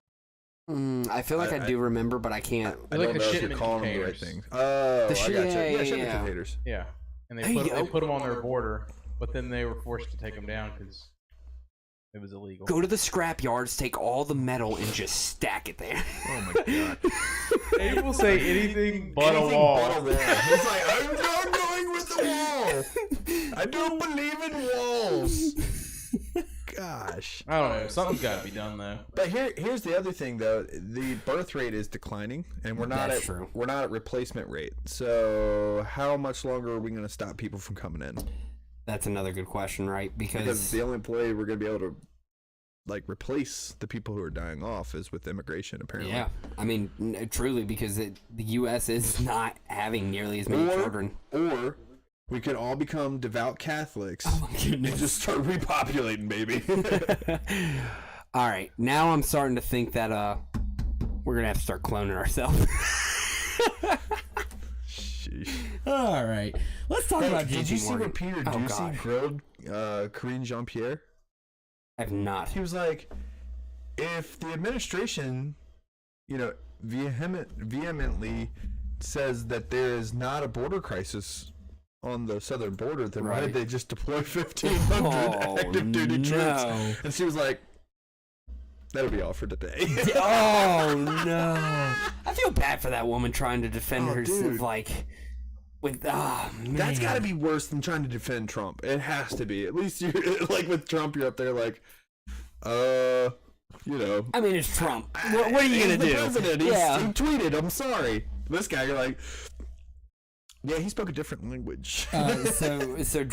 I feel like I do remember, but I can't. They're I like don't the know if you're shipment calling them the right containers. thing. Oh, The I shi- got you. yeah, Yeah, yeah, shipment yeah. containers. Yeah, and Hey, they put them on their border, but then they were forced to take them down because it was illegal. Go to the scrap yards, take all the metal, and just stack it there. Oh my god. They will say anything but Anything a wall. but a wall. He's like, I'm not going with the wall. I don't believe in walls. Gosh. I don't know. Something's got to be done though. But here's the other thing though. The birth rate is declining, and we're not That's true. we're not at replacement rate. So how much longer are we going to stop people from coming in? That's another good question, right? Because the only way we're going to be able to replace the people who are dying off is with immigration, apparently. Yeah, I mean, truly, because the U.S. is not having nearly as many children. Or we could all become devout Catholics Oh my goodness. and just start repopulating, baby. All right, now I'm starting to think that we're gonna have to start cloning ourselves. Sheesh. All right, let's talk about. Did you JP see Morgan. what Peter Oh, Ducey gosh. grilled Karine Jean-Pierre? I've not. He was like, if the administration, vehemently says that there is not a border crisis on the southern border, then why Right. did they just deploy 1,500 active duty troops? no. And she was like, that'll be all for today. Oh no! I feel bad for that woman trying to defend Oh, herself. dude. Man. That's got to be worse than trying to defend Trump. It has to be. At least you're like with Trump, you're up there like, I mean, it's Trump. What are you he's gonna the do? president. He Yeah. tweeted, "I'm sorry." This guy, you're like, yeah, he spoke a different language. So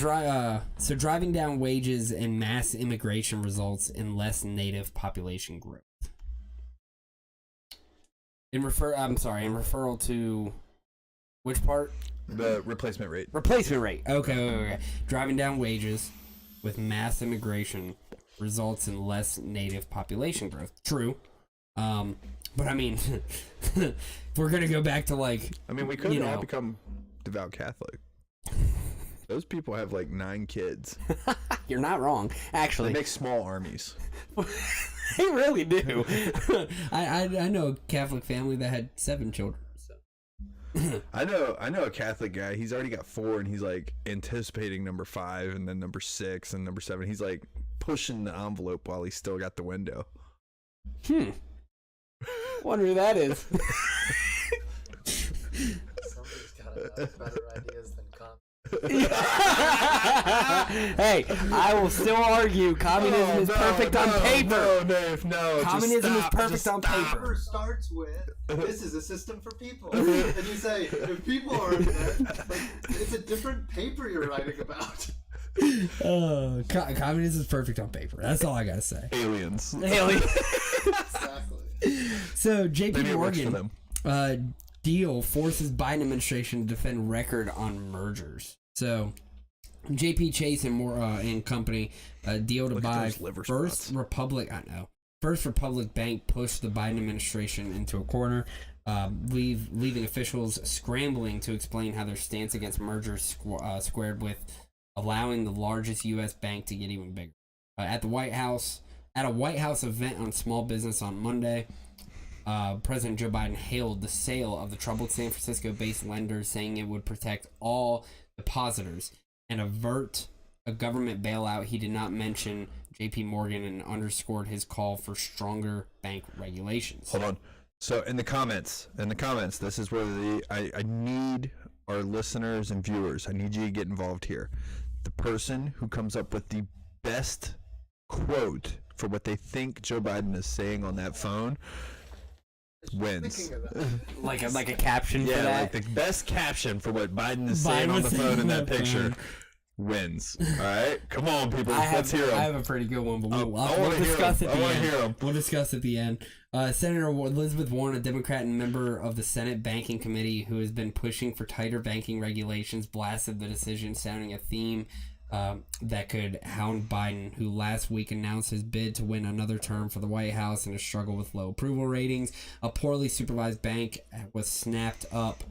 driving down wages and mass immigration results in less native population growth. In referral to which part? The replacement rate. Replacement rate. Okay. Driving down wages with mass immigration results in less native population growth. True. But I mean, if we're gonna go back to I mean, we could all know. become devout Catholic. Those people have 9 kids. You're not wrong. They Actually, make small armies. they really do. I know a Catholic family that had 7 children. So. I know a Catholic guy. He's already got 4, and he's anticipating number 5, and then number 6, and number 7. He's pushing the envelope while he's still got the window. Wonder who that is. Somebody's got enough better ideas than Hey, I will still argue communism is perfect on paper. No. Communism is perfect on paper. Paper starts with, this is a system for people. And you say, if people are in there, it's a different paper you're writing about. Communism is perfect on paper. That's all I gotta say. Aliens. Exactly. So JP Maybe it works for Morgan them. deal forces Biden administration to defend record on mergers. So JP Chase and company deal to Look at buy those liver First spots. Republic. I know. First Republic Bank pushed the Biden administration into a corner, leaving officials scrambling to explain how their stance against mergers squared with allowing the largest U.S. bank to get even bigger. At a White House event on small business on Monday, President Joe Biden hailed the sale of the troubled San Francisco-based lender, saying it would protect all depositors and avert a government bailout. He did not mention J.P. Morgan and underscored his call for stronger bank regulations. Hold on. So in the comments, this is where I need our listeners and viewers. I need you to get involved here. The person who comes up with the best quote for what they think Joe Biden is saying on that phone wins. Like a caption for Yeah, that? like the best caption for what Biden is saying on the phone in that picture wins. All right, come on, people. Let's hear them. I have a pretty good one, but we'll wanna hear discuss 'em. at the I wanna end. hear 'em. We'll discuss at the end. Senator Elizabeth Warren, a Democrat and member of the Senate Banking Committee who has been pushing for tighter banking regulations, blasted the decision, sounding a theme that could hound Biden, who last week announced his bid to win another term for the White House and a struggle with low approval ratings. A poorly supervised bank was snapped up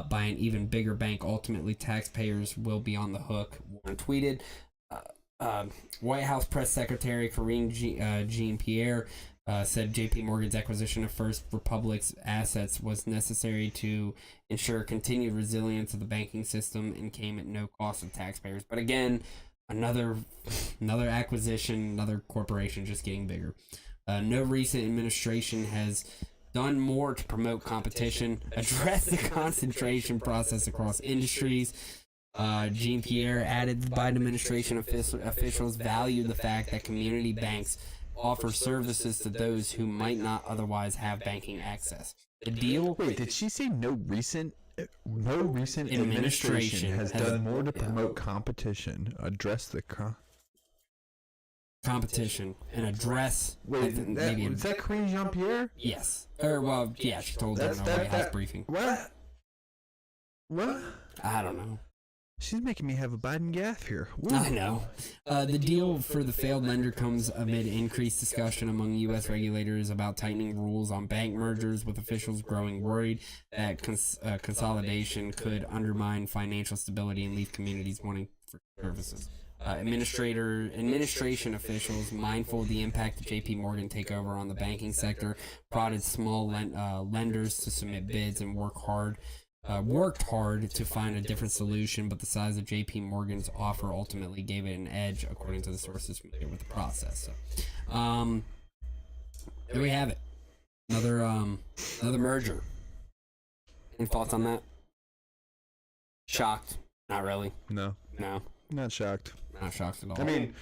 by an even bigger bank. Ultimately, taxpayers will be on the hook, Warren tweeted. White House Press Secretary Karine Jean-Pierre said J.P. Morgan's acquisition of First Republic's assets was necessary to ensure continued resilience of the banking system and came at no cost to taxpayers. But again, another acquisition, another corporation just getting bigger. No recent administration has done more to promote competition, address the concentration process across industries. Jean-Pierre added the Biden administration officials value the fact that community banks offer services to those who might not otherwise have banking access. The deal... Wait, did she say no recent administration has done more to promote competition, address the competition, and address... Wait, is that Karine Jean-Pierre? Yes. Yeah, she told them in a White House briefing. What? I don't know. She's making me have a Biden gaffe here. Woo. I know. The deal for the failed lender comes amid increased discussion among U.S. regulators about tightening rules on bank mergers, with officials growing worried that consolidation could undermine financial stability and leave communities wanting for services. Administration officials, mindful of the impact of J.P. Morgan takeover on the banking sector, prodded small lenders to submit bids and worked hard to find a different solution, but the size of J.P. Morgan's offer ultimately gave it an edge, according to the sources familiar with the process. So, there we have it. Another merger. Any thoughts on that? Shocked? Not really. No, not shocked. Not shocked at all. I mean,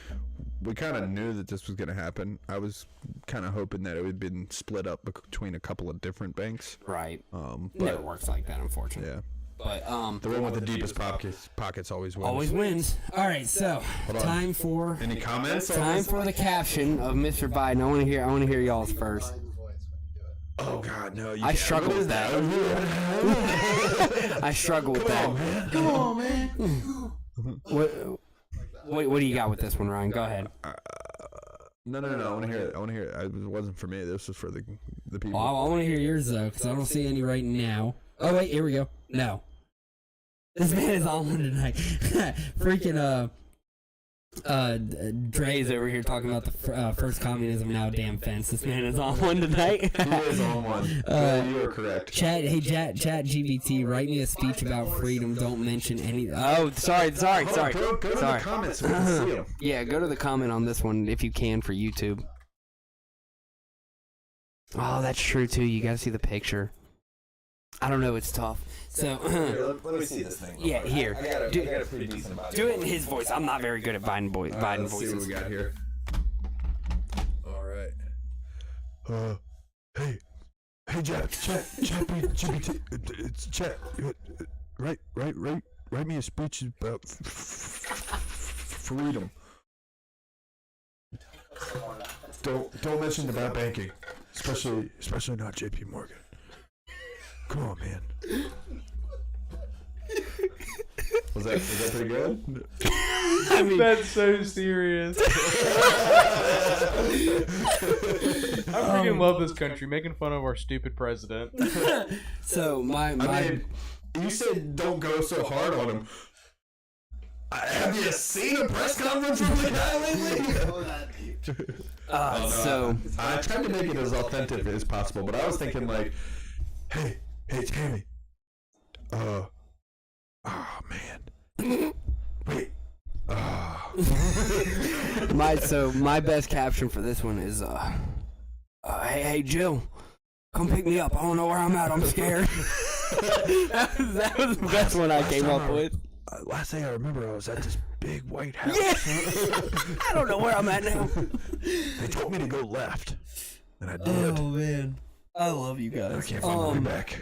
we kind of knew that this was going to happen. I was kind of hoping that it would have been split up between a couple of different banks. Right. But Never works like that, unfortunately. yeah, But the one with the deepest pockets always wins. always wins. All right, so Hold on. time for Any comments? time for the caption of Mr. Biden. I want to hear y'all's first. Biden's voice when you do it. Oh God, no! You I can't. struggle What with is that. I struggle with that. Come on, man. What do you got with this one, Ryan? Go ahead. No. I want to hear it. It wasn't for me. This was for the people. Oh, I want to hear yours though, because I don't see any right now. Oh wait, here we go. No, this man is on one tonight. Freaking Dre's over here talking about the first communism, now damn fence. This man is on one tonight. He is on one. Yeah, you are correct. Chat GBT, write me a speech about freedom. Don't mention any. Oh, sorry. Go to the comments so we can see them. Yeah, go to the comment on this one if you can for YouTube. Oh, that's true too. You gotta see the picture. I don't know. It's tough. So Let me see this thing. yeah, here. I got a pretty decent body. Do it in his voice. I'm not very good at Biden Let's see what voices. we got here. All right. Hey, GPT, it's chat. Write me a speech about freedom. Don't mention about banking, especially not J.P. Morgan. Come on, man. Was that pretty good? I mean, that's so serious. I freaking love this country, making fun of our stupid president. So I mean, you said don't go so hard on him. Have you seen a press conference from the guy lately? So I tried to make it as authentic as possible, but I was thinking like, hey, Tammy. Oh man. Wait. My best caption for this one is hey Jill, come pick me up. I don't know where I'm at. I'm scared. that was the best one I came up with. Last thing I remember, I was at this big white house. Yeah. I don't know where I'm at now. They told me to go left, and I did. Oh man, I love you guys. I can't find my way back.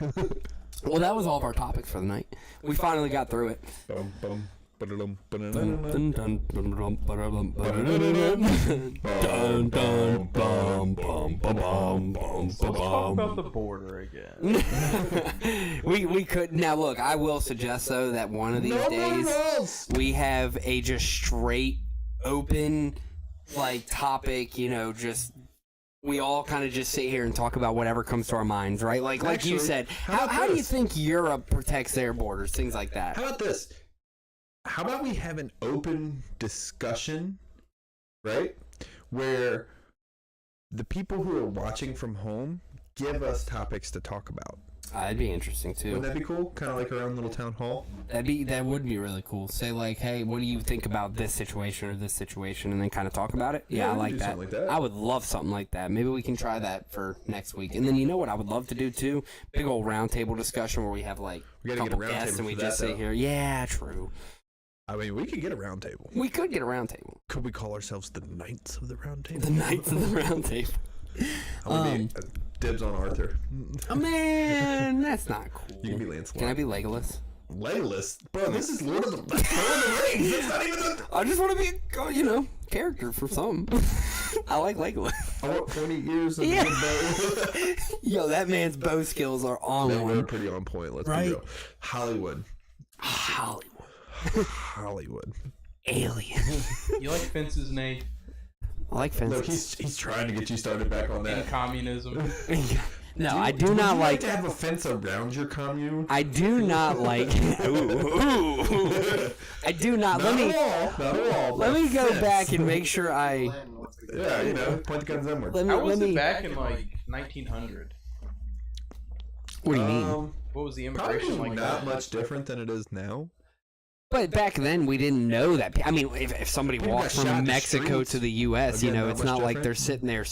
Well, that was all of our topics for the night. We finally got through it. Let's talk about the border again. we could now look. I will suggest though that one of these days we have a just straight open like topic. You know, just we all kind of just sit here and talk about whatever comes to our minds, right? Like you said, how do you think Europe protects their borders? Things like that. How about this? How about we have an open discussion, right? Where the people who are watching from home give us topics to talk about. That'd be interesting too. Wouldn't that be cool? Kind of like our own little town hall. That would be really cool. Say like, hey, what do you think about this situation or this situation, and then kind of talk about it. Yeah, I like that. I would love something like that. Maybe we can try that for next week. And then you know what I would love to do too? Big old roundtable discussion where we have like a couple guests and we just sit here. Yeah, true. I mean, we could get a round table. We could get a round table. Could we call ourselves the Knights of the Round Table? The Knights of the Round Table. I would be dibs on Arthur. Oh man, that's not cool. You can be Lancelot. Can I be Legolas? Legolas? Bro, this is Lord of the Rings. That's not even the... I just want to be a, character for something. I like Legolas. I want 20 years of good bow. Yo, that man's bow skills are on They one. were pretty on point, let's be real. Hollywood. Alien. You like fences, Nate? I like fences. Look, he's trying to get you started back on that. And communism. No, I do not like to have a fence around your commune. I do not like. I do not. Not at all. Let me go back and make sure I. Yeah, point the guns inward. How was it back in like 1900? What do you mean? What was the immigration probably like? Not much different than it is now. But back then, we didn't know that. I mean, if somebody People walked got shot from in the Mexico streets. to the U.S., Again, not it's much not like different. they're sitting there.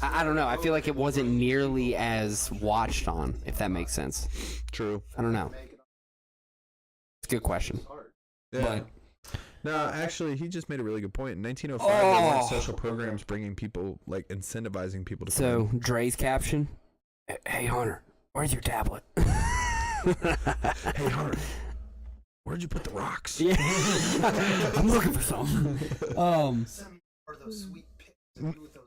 I don't know. I feel like it wasn't nearly as watched on, if that makes sense. True. I don't know. It's a good question. Yeah. But no, actually, he just made a really good point. In 1905, there weren't social programs bringing people, like incentivizing people to come so in. Dre's caption: "Hey Hunter, where's your tablet?" Hey, Hunter, where'd you put the rocks? Yeah, I'm looking for something. Or those sweet pics with those.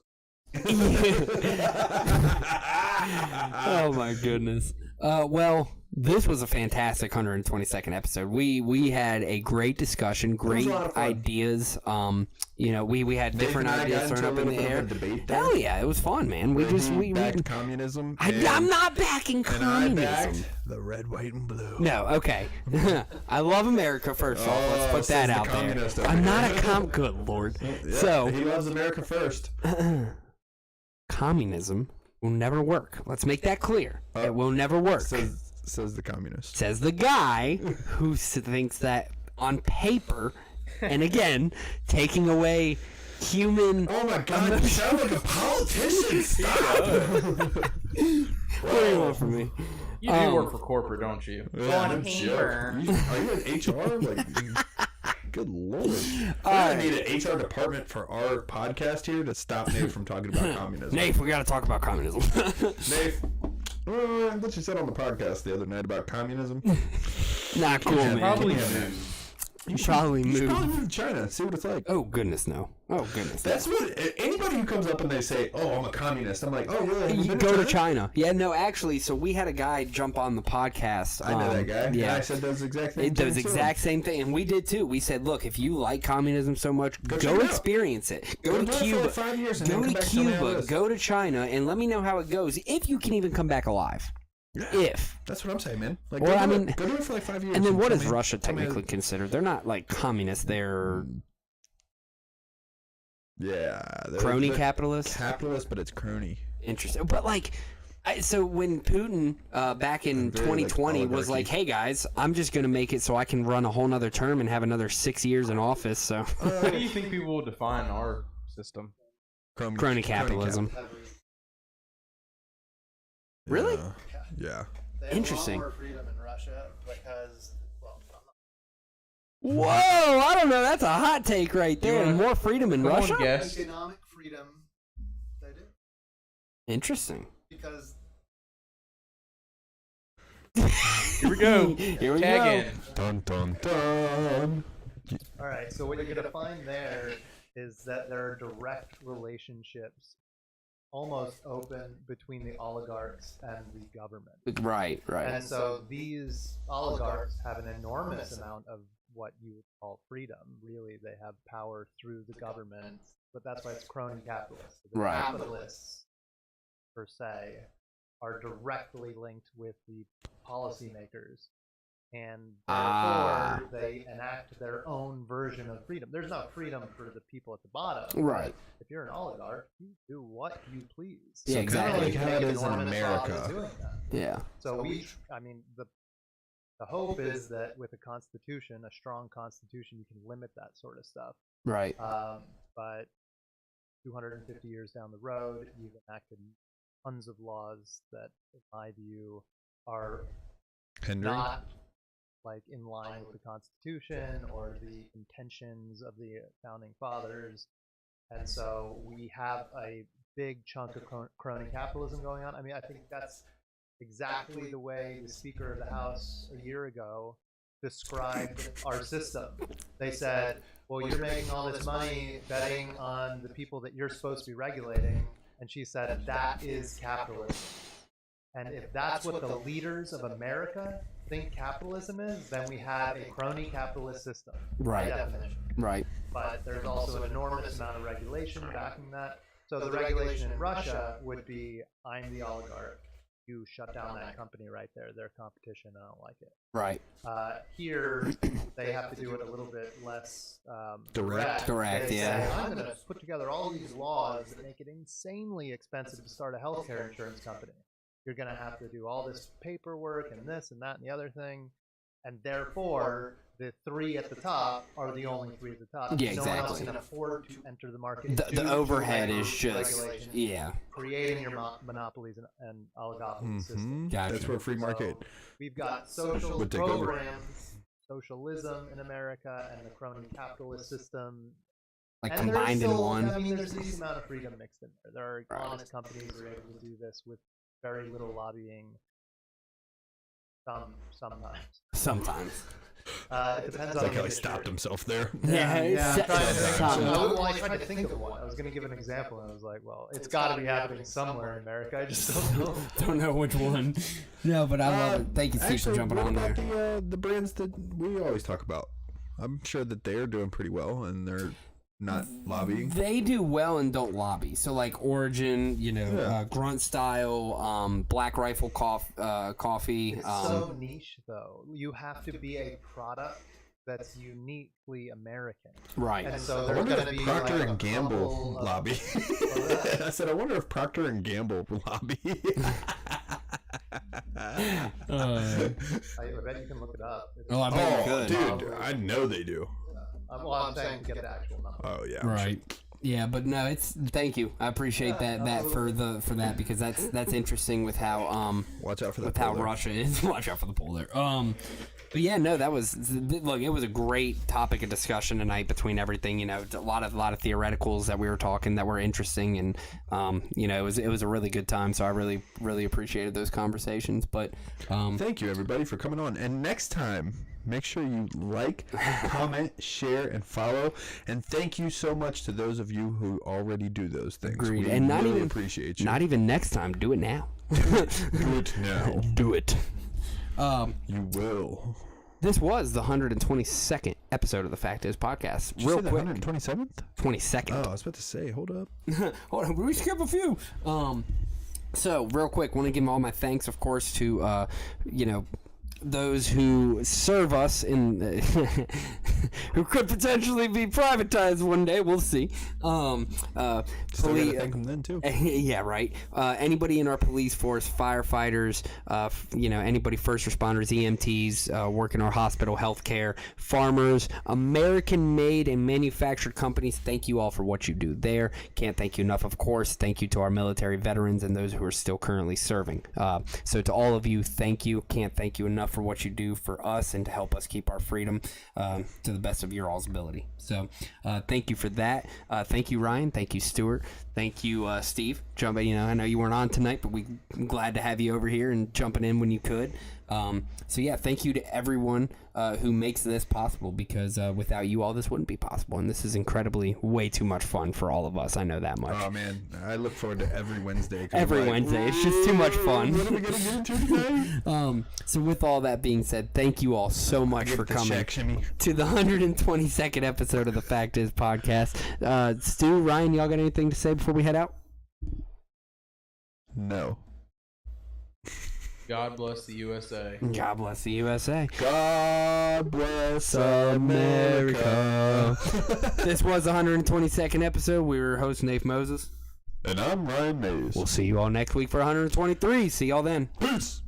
Oh my goodness. Well, this was a fantastic 122nd episode. We had a great discussion, great ideas. We had different ideas thrown up in the air. Hell yeah, it was fun, man. We backed communism. I'm not backing communism. And I backed the red, white, and blue. No, okay. I love America first off. Let's put that out there. I'm not a good lord. Yeah, So he loves America first. communism will never work. Let's make that clear. It will never work. Says the communist. Says the guy who thinks that on paper, and again, taking away human. Oh my God! You sound like a politician. Stop. What do you want from me? You do work for corporate, don't you? Yeah, no joke. Are you in HR? Like, good lord. We're gonna need an HR department for our podcast here to stop Nate from talking about communism. Nate, we gotta talk about communism. Nate, what you said on the podcast the other night about communism? Not cool, man. Probably. You should probably You should move. probably move to China. See what it's like. Oh goodness, no. Oh goodness. That's no. what anybody who comes up and they say, "Oh, I'm a communist." I'm like, "Oh, really? You go to China. Yeah, no, actually, so we had a guy jump on the podcast. I know that guy. Yeah, I said those exact same those things to him. exact same thing, and we did too. We said, look, if you like communism so much, check go it out. experience it. Go Go to do it for Cuba. like 5 years and then Go come to back and tell me how it Cuba. is. Go to China, and let me know how it goes. If you can even come back alive. Yeah. If. That's what I'm saying, man. Like, Well, go I do mean, it. Go do it for like 5 years. And then what tell is me- Russia tell me- technically considered? They're not like communists. They're Yeah, crony they're capitalists. capitalist, but it's crony. Interesting. But like, so when Putin back in Very, like, 2020 was oligarchy. like, hey guys, I'm just going to make it so I can run a whole nother term and have another 6 years in office. So How do you think people will define our system? crony capitalism. Really? Yeah. They have Interesting. a lot more freedom in Russia because, well, I'm not Whoa, I don't know. That's a hot take right there. wanna- More freedom in Come on, Russia? guess. economic freedom. They do Interesting. because Here we go. Here we Tag go. in. Dun dun dun. all right. So what you're gonna find there is that there are direct relationships, almost open, between the oligarchs and the government. Right, right. And so these oligarchs have an enormous amount of what you would call freedom. Really, they have power through the government, but that's why it's crony capitalists. The Right. capitalists, per se, are directly linked with the policymakers, and therefore they enact their own version of freedom. There's no freedom for the people at the bottom. Right. If you're an oligarch, you do what you please. Yeah, So exactly. Kind of like how it Make is in enormous profits America. doing that. Yeah. So I mean, the hope is that with a constitution, a strong constitution, you can limit that sort of stuff. Right. But 250 years down the road, you've enacted tons of laws that, in my view, are Hindering. not like in line with the Constitution or the intentions of the founding fathers. And so we have a big chunk of crony capitalism going on. I mean, I think that's exactly the way the Speaker of the House a year ago described our system. They said, well, you're making all this money betting on the people that you're supposed to be regulating. And she said, that is capitalism. And if that's what the leaders of America think capitalism is, then we have a crony capitalist system, Right. by definition. Right. But there's also an enormous amount of regulation backing that. So the regulation in Russia would be, I'm the oligarch. You shut down that company right there. They're competition. I don't like it. Right. Here, they have to do it a little bit less Direct. Direct, They yeah. say, I'm going to put together all these laws that make it insanely expensive to start a healthcare insurance company. You're going to have to do all this paperwork and this and that and the other thing. And therefore, the three at the top are the only three at the top. Yeah, No one else exactly. can afford to enter the market. The due to overhead is just, regulation, yeah. creating your monopolies and oligopoly system. Gotcha. That's where free market. So we've got social would take over. programs, socialism in America, and the crony capitalist system. Like And there's combined in still, one. I mean, there's a decent amount of freedom mixed in there. There are Right. honest companies that are able to do this with very little lobbying. Sometimes. Sometimes. It depends It's on like the how he industry. stopped himself there. Yeah, I'm trying to think. some. Well, I tried to think of one. I was going to give an example, and I was like, well, it's got to be happening somewhere in America. I just don't know. Don't know which one. No, but I love it. Thank you, Steve, for Actually, jumping what on there. about the brands that we always talk about? I'm sure that they're doing pretty well and they're not lobbying. They do well and don't lobby. So like Origin, Yeah. Grunt Style, Black Rifle Coffee. It's so niche, though. You have to be a product that's uniquely American. Right. And so I there's wonder going to if be Procter like a and Gamble bubble of- lobby. I said, I wonder if Procter and Gamble lobby. I bet you can look it up. It's- Oh, I bet you Oh, could. dude, I know they do. well, I'm saying to get the actual number. Oh yeah, Right. Yeah, but no, it's thank you. I appreciate that for that because that's interesting with how Watch out for that. with how polar. Russia is. Watch out for the polar. But yeah, no, that was look. It was a great topic of discussion tonight between everything. A lot of theoreticals that we were talking that were interesting, and it was a really good time. So I really appreciated those conversations. But Thank you everybody for coming on. And next time, make sure you like, comment, share, and follow. And thank you so much to those of you who already do those things. Agreed. We And not really even appreciate you. Not even next time. Do it now. Do it now. Do it. You will. This was the 122nd episode of the Fact Is podcast. Did you Real say the quick. 127th? 22nd. Oh, I was about to say, hold up. Hold on, we skip a few. So real quick, want to give all my thanks, of course, to those who serve us in who could potentially be privatized one day. We'll see. Still gotta thank them then too. Yeah, right. Anybody in our police force, firefighters, anybody first responders, EMTs, work in our hospital, healthcare, farmers, American-made and manufactured companies. Thank you all for what you do there. Can't thank you enough, of course. Thank you to our military veterans and those who are still currently serving. So to all of you, thank you. Can't thank you enough for what you do for us and to help us keep our freedom to the best of your all's ability. So thank you for that. Thank you, Ryan. Thank you, Stuart. Thank you, Steve. I know you weren't on tonight, but we're glad to have you over here and jumping in when you could. So yeah, thank you to everyone who makes this possible, because without you all this wouldn't be possible, and this is incredibly way too much fun for all of us. I know that much. Oh man, I look forward to every Wednesday. Wednesday, it's just too much fun. What are we gonna get into today? So with all that being said, thank you all so much for coming to the 122nd episode of the Fact Is podcast. Stu, Ryan, y'all got anything to say before we head out? No. God bless the USA. God bless the USA. God bless America. This was the 122nd episode. We were host Nate Moses. And I'm Ryan Mays. We'll see you all next week for 123. See y'all then. Peace.